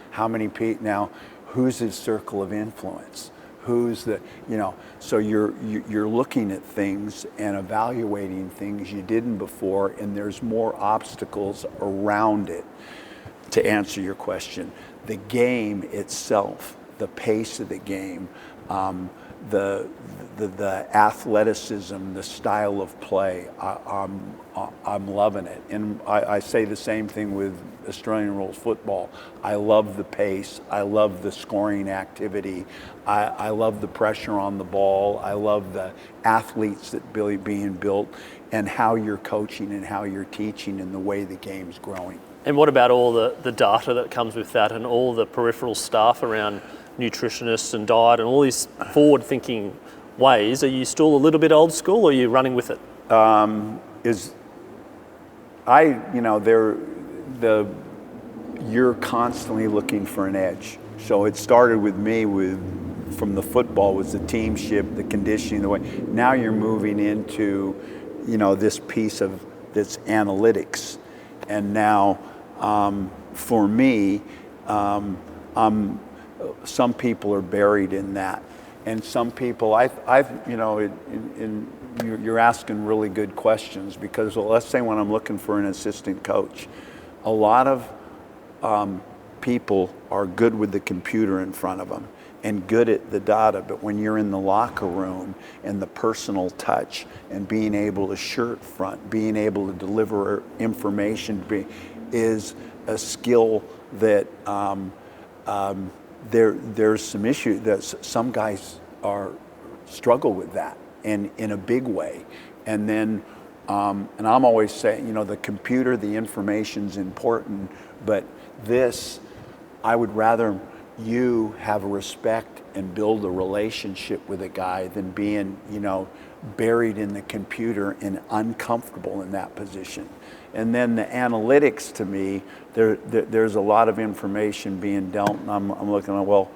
Speaker 4: How many people now? Who's his circle of influence? Who's the, so you're looking at things and evaluating things you didn't before, and there's more obstacles around it. To answer your question, the game itself, the pace of the game, the athleticism, the style of play, I'm loving it. And I say the same thing with Australian rules football. I love the pace. I love the scoring activity. I love the pressure on the ball. I love the athletes that being built, and how you're coaching and how you're teaching and the way the game's growing.
Speaker 3: And what about all the data that comes with that, and all the peripheral stuff around nutritionists and diet and all these forward-thinking ways? Are you still a little bit old school, or are you running with it?
Speaker 4: You're constantly looking for an edge. So it started with me from the football, was the teamship, the conditioning, the way. Now you're moving into, this piece of this analytics, and now for me, some people are buried in that, and some people you're asking really good questions, because let's say when I'm looking for an assistant coach, a lot of people are good with the computer in front of them and good at the data, but when you're in the locker room and the personal touch and being able to shirt front, being able to deliver information is a skill that there's some issue that some guys struggle with that and in a big way. And then and I'm always saying, the computer, the information's important, but this, I would rather you have a respect and build a relationship with a guy than being, buried in the computer and uncomfortable in that position. And then the analytics, to me, there's a lot of information being dealt, and I'm looking at, well,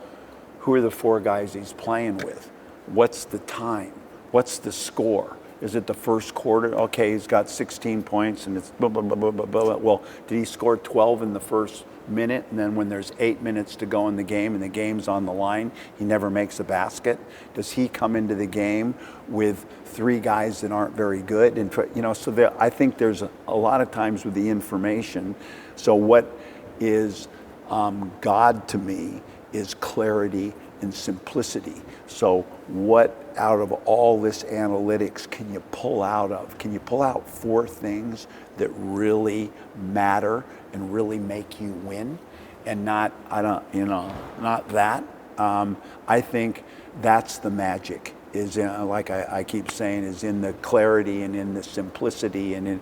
Speaker 4: who are the 4 guys he's playing with? What's the time? What's the score? Is it the first quarter? Okay, he's got 16 points and it's blah, blah, blah, blah, blah, blah. Well, did he score 12 in the first minute, and then when there's 8 minutes to go in the game and the game's on the line, he never makes a basket? Does he come into the game with 3 guys that aren't very good? And so I think there's a lot of times with the information. So what is God to me is clarity and simplicity. So what out of all this analytics can you pull out of? Can you pull out 4 things that really matter and really make you win, and not that? I think that's the magic. Is in, like I keep saying, is in the clarity and in the simplicity, and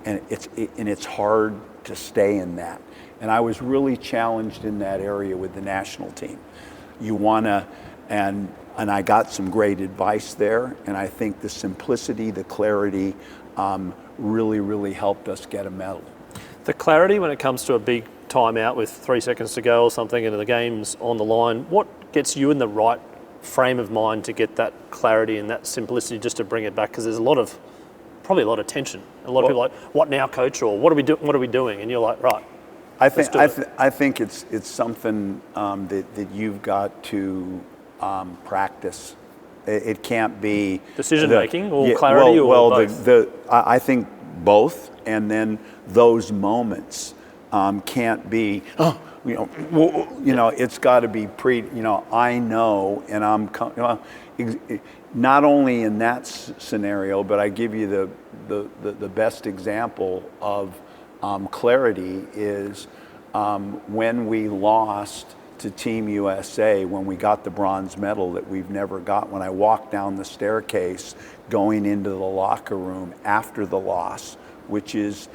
Speaker 4: it's hard to stay in that. And I was really challenged in that area with the national team. You wanna, and I got some great advice there, and I think the simplicity, the clarity, really, really helped us get a medal.
Speaker 3: The clarity when it comes to a big timeout with 3 seconds to go or something and the game's on the line, what gets you in the right frame of mind to get that clarity and that simplicity just to bring it back? Because there's probably a lot of tension. A lot of people are like, what now, coach? Or what are we doing? And you're like, right.
Speaker 4: I think it's something that you've got to practice. It can't be
Speaker 3: decision making or clarity or both.
Speaker 4: I think both, and then those moments can't be. It's got to be I know, and I'm not only in that scenario, but I give you the best example of clarity is when we lost to Team USA, when we got the bronze medal that we've never got. When I walked down the staircase going into the locker room after the loss, which is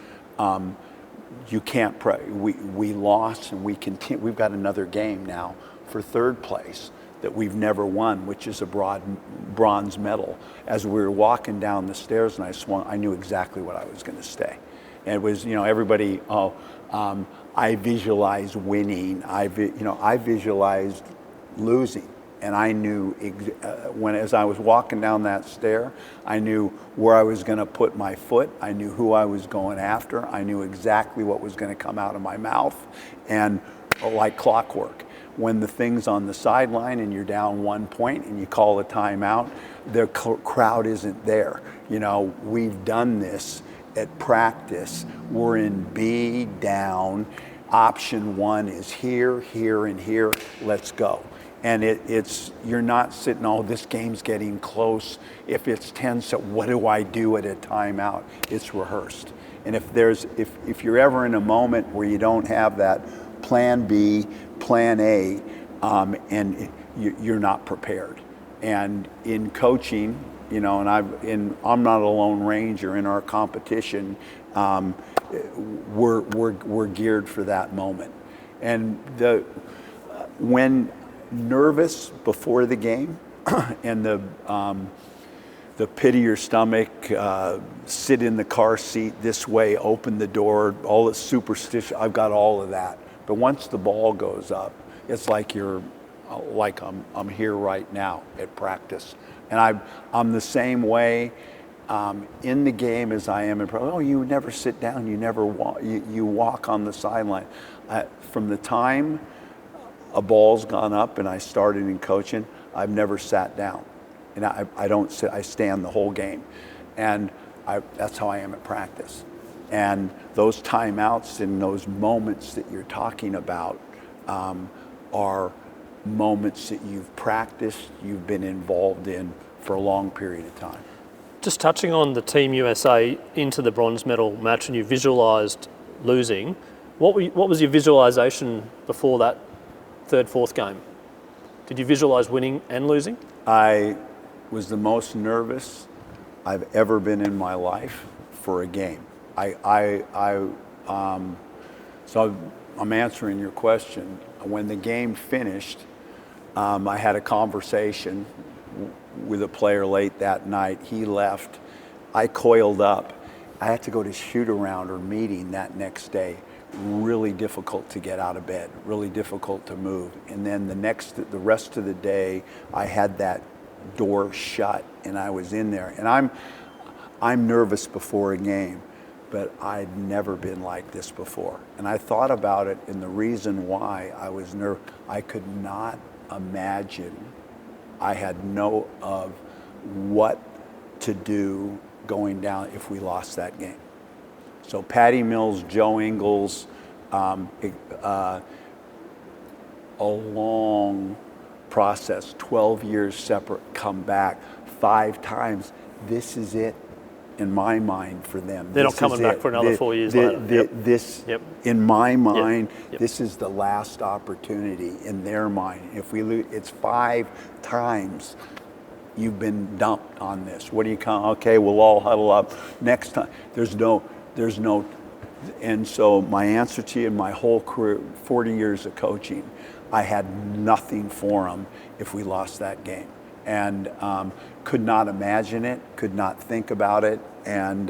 Speaker 4: you can't we lost, and we continue. We've got another game now for 3rd place that we've never won, which is a bronze medal. As we were walking down the stairs and I swung, I knew exactly what I was going to say. And it was, everybody, I visualized winning. I visualized losing. And I knew as I was walking down that stair, I knew where I was going to put my foot. I knew who I was going after. I knew exactly what was going to come out of my mouth. And like clockwork, when the thing's on the sideline and you're down 1 point and you call a timeout, the crowd isn't there. We've done this at practice. We're in B, down. Option 1 is here, here, and here. Let's go. And you're not sitting, this game's getting close. If it's 10, so what do I do at a timeout? It's rehearsed. And if you're ever in a moment where you don't have that plan B, plan A, and you're not prepared. And in coaching, and I'm not a lone ranger in our competition. We're geared for that moment. And when nervous before the game, and the pit of your stomach, sit in the car seat this way, open the door, all the superstition. I've got all of that. But once the ball goes up, it's like I'm here right now at practice. And I'm the same way in the game as I am in practice. You never sit down, you never walk, you walk on the sideline. From the time a ball's gone up and I started in coaching, I've never sat down. And I don't sit, I stand the whole game. And that's how I am at practice. And those timeouts and those moments that you're talking about are moments that you've practiced, you've been involved in for a long period of time.
Speaker 3: Just touching on the Team USA into the bronze medal match, and you visualised losing. What was your visualisation before that third, fourth game? Did you visualise winning and losing?
Speaker 4: I was the most nervous I've ever been in my life for a game. So I'm answering your question. When the game finished, I had a conversation with a player late that night. He left. I coiled up. I had to go to shoot around or meeting that next day. Really difficult to get out of bed, really difficult to move. And then the rest of the day, I had that door shut and I was in there. And I'm nervous before a game, but I'd never been like this before. And I thought about it, and the reason why I was nervous, I could not imagine, I had no of what to do going down if we lost that game. So Patty Mills, Joe Ingles, a long process, 12 years separate, come back 5 times. This is it in my mind for them.
Speaker 3: They're not coming back for another 4 years later.
Speaker 4: In my mind, this is the last opportunity in their mind. If we lose, it's 5 times you've been dumped on this. What do you come? Okay, we'll all huddle up. Next time, there's no, and so my answer to you in my whole career, 40 years of coaching, I had nothing for them if we lost that game. And could not imagine it, could not think about it. And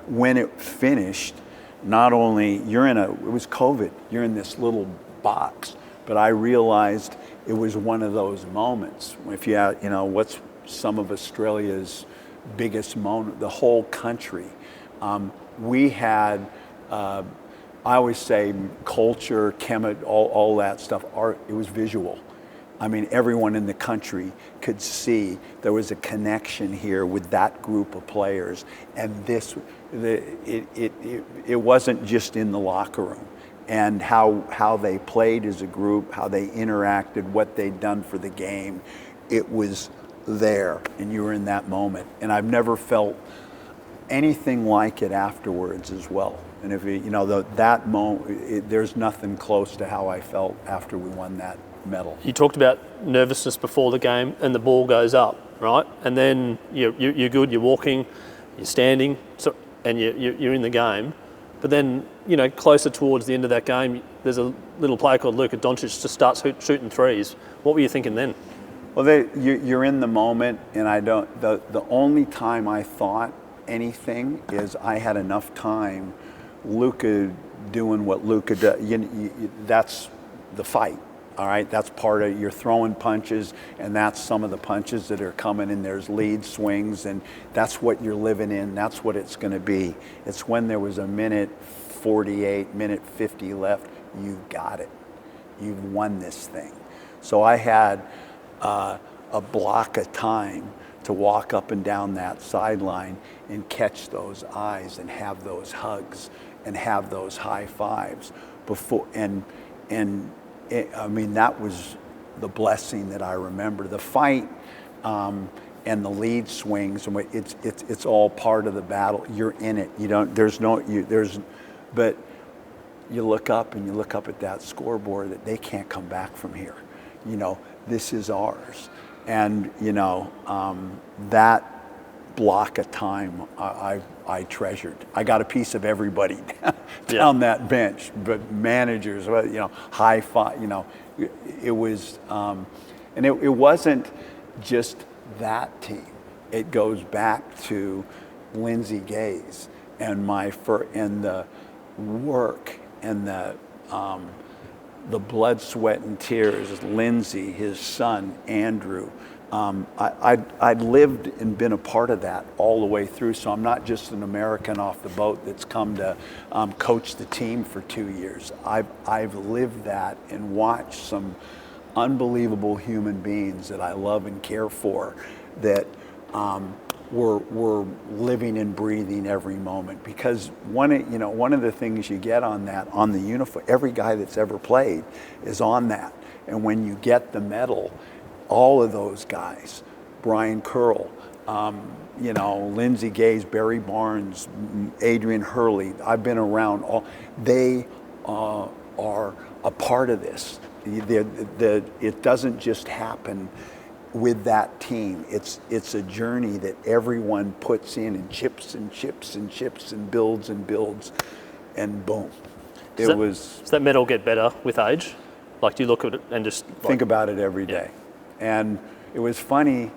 Speaker 4: when it finished, not only, it was COVID, you're in this little box, but I realized it was one of those moments. If you have, what's some of Australia's biggest moment, the whole country. We had, I always say culture, all that stuff, art, it was visual. I mean, everyone in the country could see there was a connection here with that group of players. And it wasn't just in the locker room. And how they played as a group, how they interacted, what they'd done for the game, it was there, and you were in that moment. And I've never felt anything like it afterwards as well. And if that moment, there's nothing close to how I felt after we won that medal.
Speaker 3: You talked about nervousness before the game, and the ball goes up, right? And then you're good. You're walking, you're standing, and you're in the game. But then, closer towards the end of that game, there's a little player called Luka Doncic just starts shooting threes. What were you thinking then?
Speaker 4: Well, you're in the moment, and the only time I thought anything is I had enough time. Luka doing what Luka does, that's the fight. All right, that's part of, you're throwing punches, and that's some of the punches that are coming, and there's lead swings, and that's what you're living in. That's what it's going to be. It's when there was a minute 48, minute 50 left, you've got it. You've won this thing. So I had a block of time to walk up and down that sideline and catch those eyes and have those hugs and have those high fives before, that was the blessing that I remember. The fight and the lead swings, and it's all part of the battle. You're in it. But you look up and you look up at that scoreboard that they can't come back from here. This is ours. And that block of time I treasured. I got a piece of everybody down that bench, but managers, high five, it was, and it wasn't just that team. It goes back to Lindsey Gaze and and the work and the blood, sweat, and tears. Lindsey, his son, Andrew. I'd lived and been a part of that all the way through, so I'm not just an American off the boat that's come to coach the team for 2 years. I've lived that and watched some unbelievable human beings that I love and care for that were living and breathing every moment, because one of the things you get on the uniform, every guy that's ever played is on that, and when you get the medal, all of those guys, Brian Curl, Lindsey Gaze, Barry Barnes, Adrian Hurley, I've been around all, they are a part of this. It doesn't just happen with that team. It's a journey that everyone puts in and chips and chips and chips and builds, and boom.
Speaker 3: Does that medal get better with age? Like, do you look at it and just
Speaker 4: think about it every day? And it was funny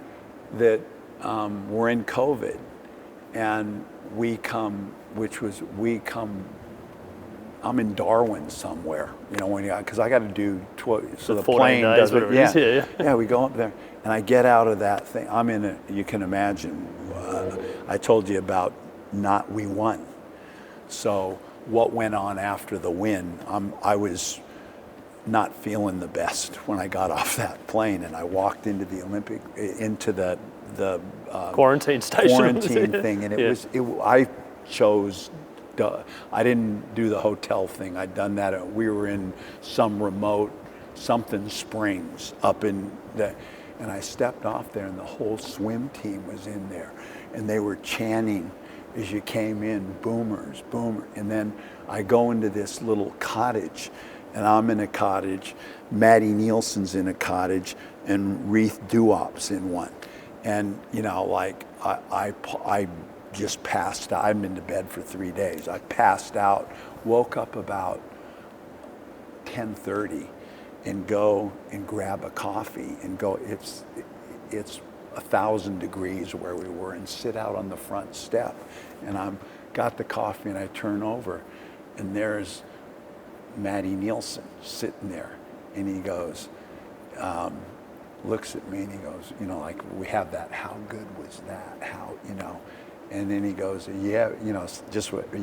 Speaker 4: that we're in COVID, and I'm in Darwin somewhere, because I got to do 12. So the plane does it. Yeah, we go up there, and I get out of that thing. You can imagine. I told you about we won. So what went on after the win? I was not feeling the best when I got off that plane, and I walked into the
Speaker 3: quarantine station
Speaker 4: thing, and I chose. I didn't do the hotel thing. I'd done that. We were in some remote springs up in the, and I stepped off there, and the whole swim team was in there, and they were chanting as you came in, boomers, boomer. And then I go into this little cottage, and I'm in a cottage, Maddie Nielsen's in a cottage, and Reith Duop's in one. And I just passed out. I've been to bed for 3 days. I passed out, woke up about 10:30, and go and grab a coffee and go. It's 1,000 degrees where we were, and sit out on the front step. And I'm got the coffee, and I turn over, and there's Maddie Nielsen sitting there, and he goes, looks at me, and he goes, we have that. How good was that? How. And then he goes, yeah, are you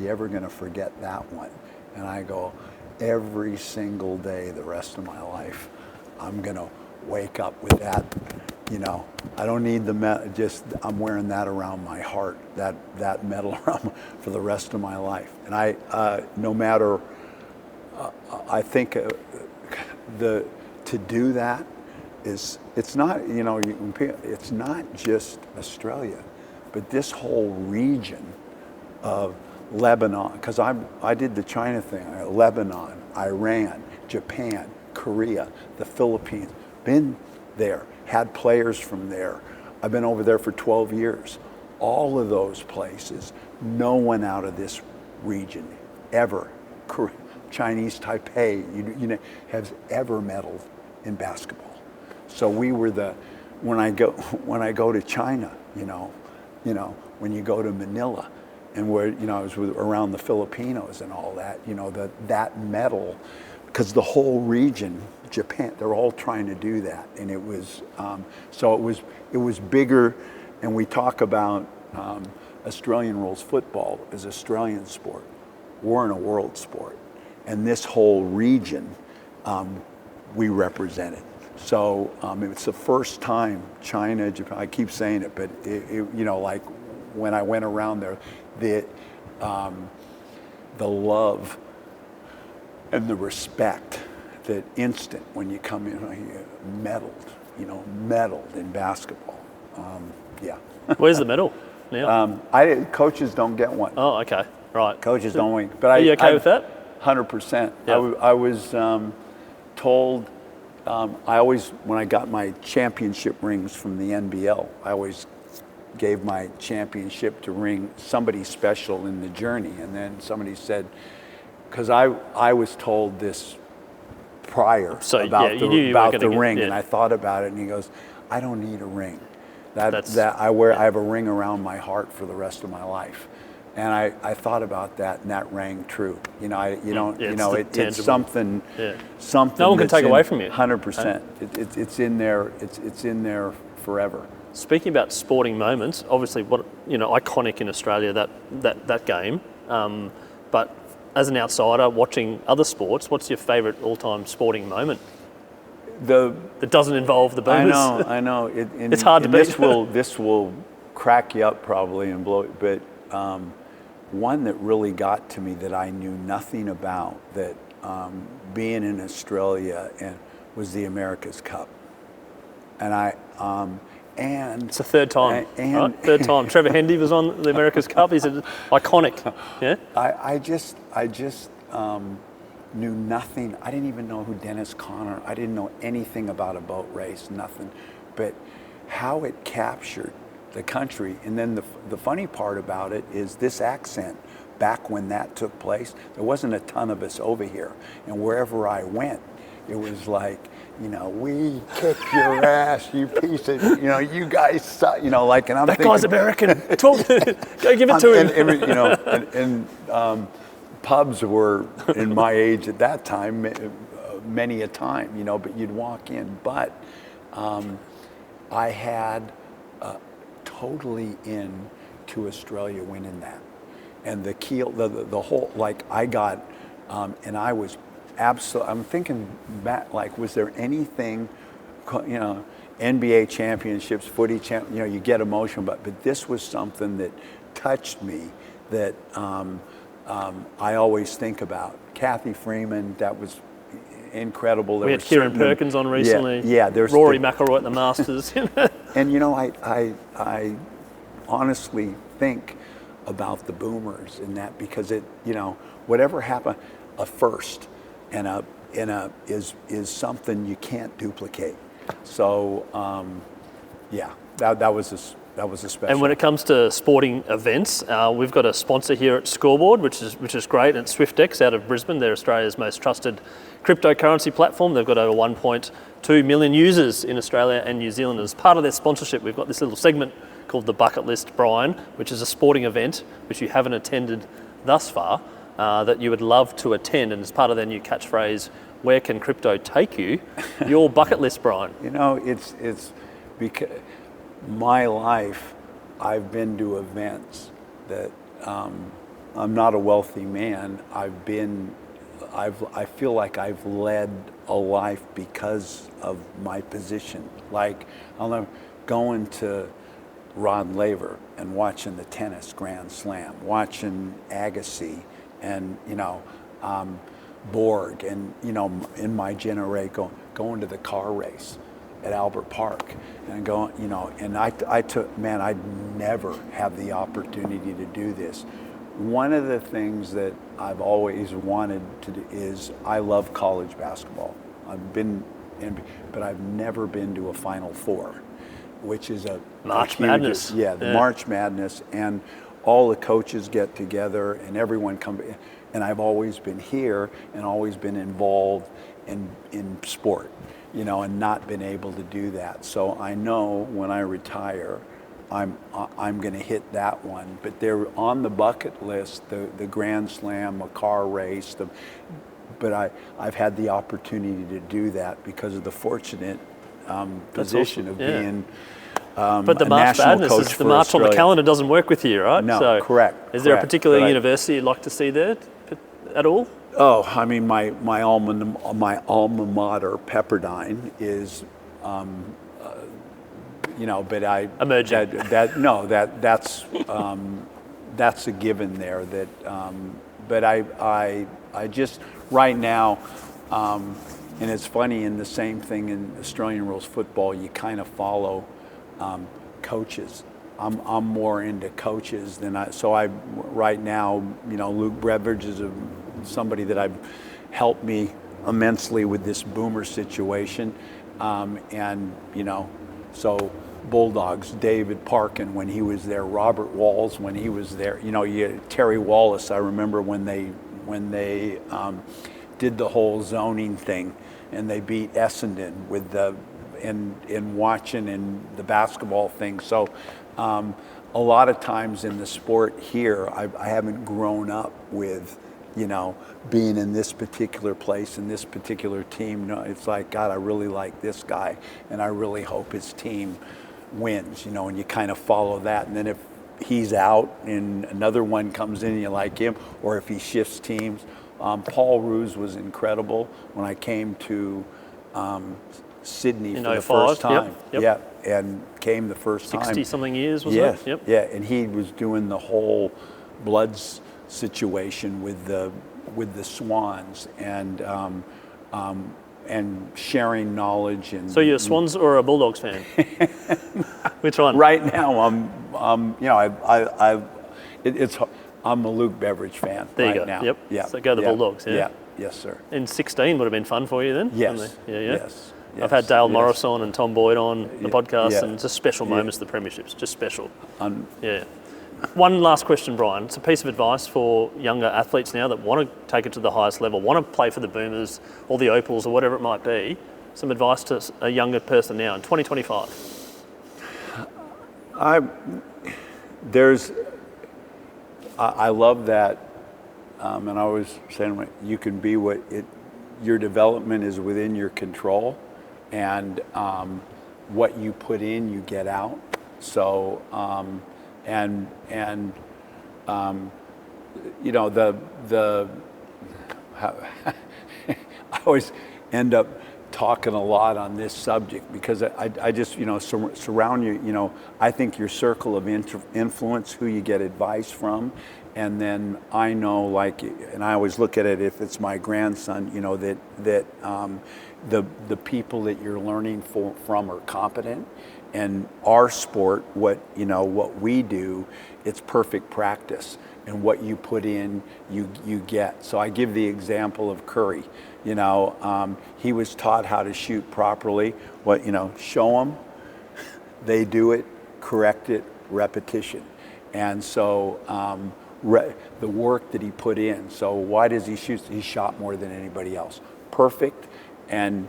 Speaker 4: ever going to forget that one? And I go, every single day the rest of my life, I'm going to wake up with that. I don't need the medal, I'm wearing that around my heart, that medal around for the rest of my life. And no matter, I think to do that it's not, it's not just Australia, but this whole region of Lebanon, because I did the China thing, Lebanon, Iran, Japan, Korea, the Philippines, been there, had players from there. I've been over there for 12 years. All of those places, no one out of this region ever, Chinese Taipei, has ever medaled in basketball. So we were when I go to China, when you go to Manila, and where I was around the Filipinos and all that, that medal, because the whole region, Japan, they're all trying to do that, and it was so it was bigger. And we talk about Australian rules football as Australian sport. We're in a world sport, and this whole region we represented. So it's the first time China, Japan, I keep saying it, but like when I went around there, the love and the respect, that instant when you come in, medaled in basketball. Yeah.
Speaker 3: Where's the medal now?
Speaker 4: Coaches don't get one.
Speaker 3: Oh, okay, right.
Speaker 4: Coaches don't win. But
Speaker 3: are you okay with that?
Speaker 4: 100%.
Speaker 3: Yep.
Speaker 4: I was told. I always, when I got my championship rings from the NBL, I always gave my championship to ring somebody special in the journey. And then somebody said, because I was told this prior about the ring, and I thought about it, and he goes, I don't need a ring. I have a ring around my heart for the rest of my life. And I thought about that, and that rang true. It's something. Yeah. Something.
Speaker 3: No one can take away from you.
Speaker 4: 100%. It's in there. It's in there forever.
Speaker 3: Speaking about sporting moments, obviously, iconic in Australia that game. But as an outsider watching other sports, what's your favourite all-time sporting moment? That doesn't involve the boomers.
Speaker 4: I know.
Speaker 3: It's hard to beat.
Speaker 4: This will crack you up probably and blow it, but one that really got to me that I knew nothing about, that being in Australia and was the America's Cup. And
Speaker 3: it's the third time, right? Third time. Trevor Hendy was on the America's Cup. He's iconic. Yeah.
Speaker 4: I just knew nothing. I didn't even know who Dennis Conner. I didn't know anything about a boat race. Nothing, but how it captured the country. And then the funny part about it is this accent. Back when that took place, there wasn't a ton of us over here, and wherever I went, it was like, we kick your ass, you piece of, you guys suck, like, and I'm
Speaker 3: that
Speaker 4: thinking,
Speaker 3: guy's American. Go give it to him.
Speaker 4: And pubs were in my age at that time, many a time, but you'd walk in. But I had totally into Australia winning that. And the keel, the whole, like I got, and I was absolutely, I'm thinking back, like, was there anything, NBA championships, footy you get emotional, but this was something that touched me that I always think about. Kathy Freeman, that was incredible.
Speaker 3: We had Kieran Perkins on recently.
Speaker 4: Yeah, there's
Speaker 3: Rory McIlroy at the Masters.
Speaker 4: And I honestly think about the boomers in that, because it, whatever happened, a first and is something you can't duplicate. So that was a special.
Speaker 3: And when it comes to sporting events, we've got a sponsor here at Scoreboard, which is great. And it's Swyftx out of Brisbane. They're Australia's most trusted cryptocurrency platform. They've got over 1.2 million users in Australia and New Zealand. As part of their sponsorship, we've got this little segment called the Bucket List, Brian, which is a sporting event which you haven't attended thus far, that you would love to attend. And as part of their new catchphrase, where can crypto take you? Your bucket list, Brian.
Speaker 4: It's because my life, I've been to events that I'm not a wealthy man. I feel like I've led a life because of my position. Like, I'll never going to Rod Laver and watching the tennis Grand Slam, watching Agassi and Borg, and in my generation going to the car race at Albert Park and going, and I'd never have the opportunity to do this. One of the things that I've always wanted to do is, I love college basketball. I've been but I've never been to a Final Four, which is a
Speaker 3: March
Speaker 4: huge,
Speaker 3: Madness.
Speaker 4: March Madness, and all the coaches get together and everyone comes. And I've always been here and always been involved in sport, and not been able to do that. So I know when I retire, I'm going to hit that one. But they're on the bucket list, the Grand Slam, a car race. But I've had the opportunity to do that because of the fortunate position of being
Speaker 3: but the
Speaker 4: a
Speaker 3: March
Speaker 4: national
Speaker 3: Madness,
Speaker 4: coach
Speaker 3: the March
Speaker 4: Australia.
Speaker 3: on the calendar doesn't work with you, right?
Speaker 4: No,
Speaker 3: so
Speaker 4: correct.
Speaker 3: Is there a particular
Speaker 4: But
Speaker 3: university you'd like to see there at all?
Speaker 4: Oh, I mean, my alma mater, Pepperdine, is, but I
Speaker 3: emerging.
Speaker 4: That's a given there. That, but I just right now, and it's funny, in the same thing in Australian rules football, you kind of follow coaches. I'm more into coaches than right now, Luke Beveridge is somebody that I've helped me immensely with this boomer situation. So Bulldogs, David Parkin when he was there, Robert Walls when he was there, Terry Wallace, I remember when they did the whole zoning thing and they beat Essendon with in watching and the basketball thing. So a lot of times in the sport here, I haven't grown up with, being in this particular place and this particular team. It's like, God, I really like this guy and I really hope his team wins, and you kind of follow that. And then if he's out and another one comes in and you like him, or if he shifts teams. Paul Roos was incredible when I came to Sydney for the first time.
Speaker 3: Yep.
Speaker 4: and came the first time.
Speaker 3: 60-something years, was
Speaker 4: Yes,
Speaker 3: it? Yep.
Speaker 4: yeah, and he was doing the whole bloods situation with the swans and sharing knowledge. And
Speaker 3: So you're a Swans or a Bulldogs fan? Which one?
Speaker 4: right now, I'm a Luke Beveridge fan.
Speaker 3: There you
Speaker 4: right
Speaker 3: go.
Speaker 4: now.
Speaker 3: Yep.
Speaker 4: Yeah.
Speaker 3: So go the
Speaker 4: yeah.
Speaker 3: Bulldogs. Yeah.
Speaker 4: Yeah. Yes, sir.
Speaker 3: And 16 would have been fun for you then?
Speaker 4: Yes.
Speaker 3: Yeah.
Speaker 4: Yes.
Speaker 3: I've had Dale
Speaker 4: yes.
Speaker 3: Morris on and Tom Boyd on the podcast,
Speaker 4: yeah.
Speaker 3: and just special
Speaker 4: Yeah.
Speaker 3: moments, the premierships, just special. Yeah. One last question, Brian. It's a piece of advice for younger athletes now that want to take it to the highest level, want to play for the Boomers or the Opals or whatever it might be. Some advice to a younger person now in 2025.
Speaker 4: I love that, and I was saying you can be your development is within your control, and what you put in, you get out. So, I always end up talking a lot on this subject because I just surround you. I think your circle of influence, who you get advice from, and then I know, and I always look at it, if it's my grandson, that the people that you're learning from are competent. And our sport, what we do, it's perfect practice. And what you put in, you get. So I give the example of Curry. He was taught how to shoot properly. Show them, they do it, correct it, repetition. And so the work that he put in. So why does he shoot? He shot more than anybody else. Perfect and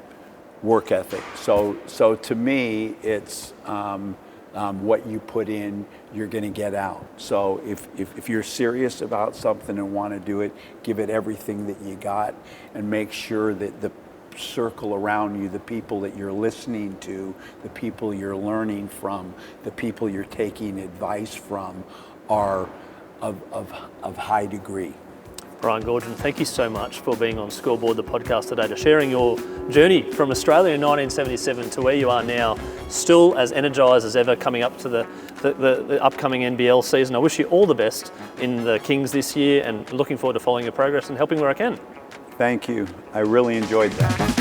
Speaker 4: work ethic. So to me, it's what you put in, you're going to get out. So if you're serious about something and want to do it, give it everything that you got, and make sure that the circle around you, the people that you're listening to, the people you're learning from, the people you're taking advice from, are of high degree.
Speaker 3: Brian Goorjian, thank you so much for being on Scoreboard, the podcast today, to sharing your journey from Australia in 1977 to where you are now, still as energised as ever, coming up to the upcoming NBL season. I wish you all the best in the Kings this year, and looking forward to following your progress and helping where I can.
Speaker 4: Thank you. I really enjoyed that.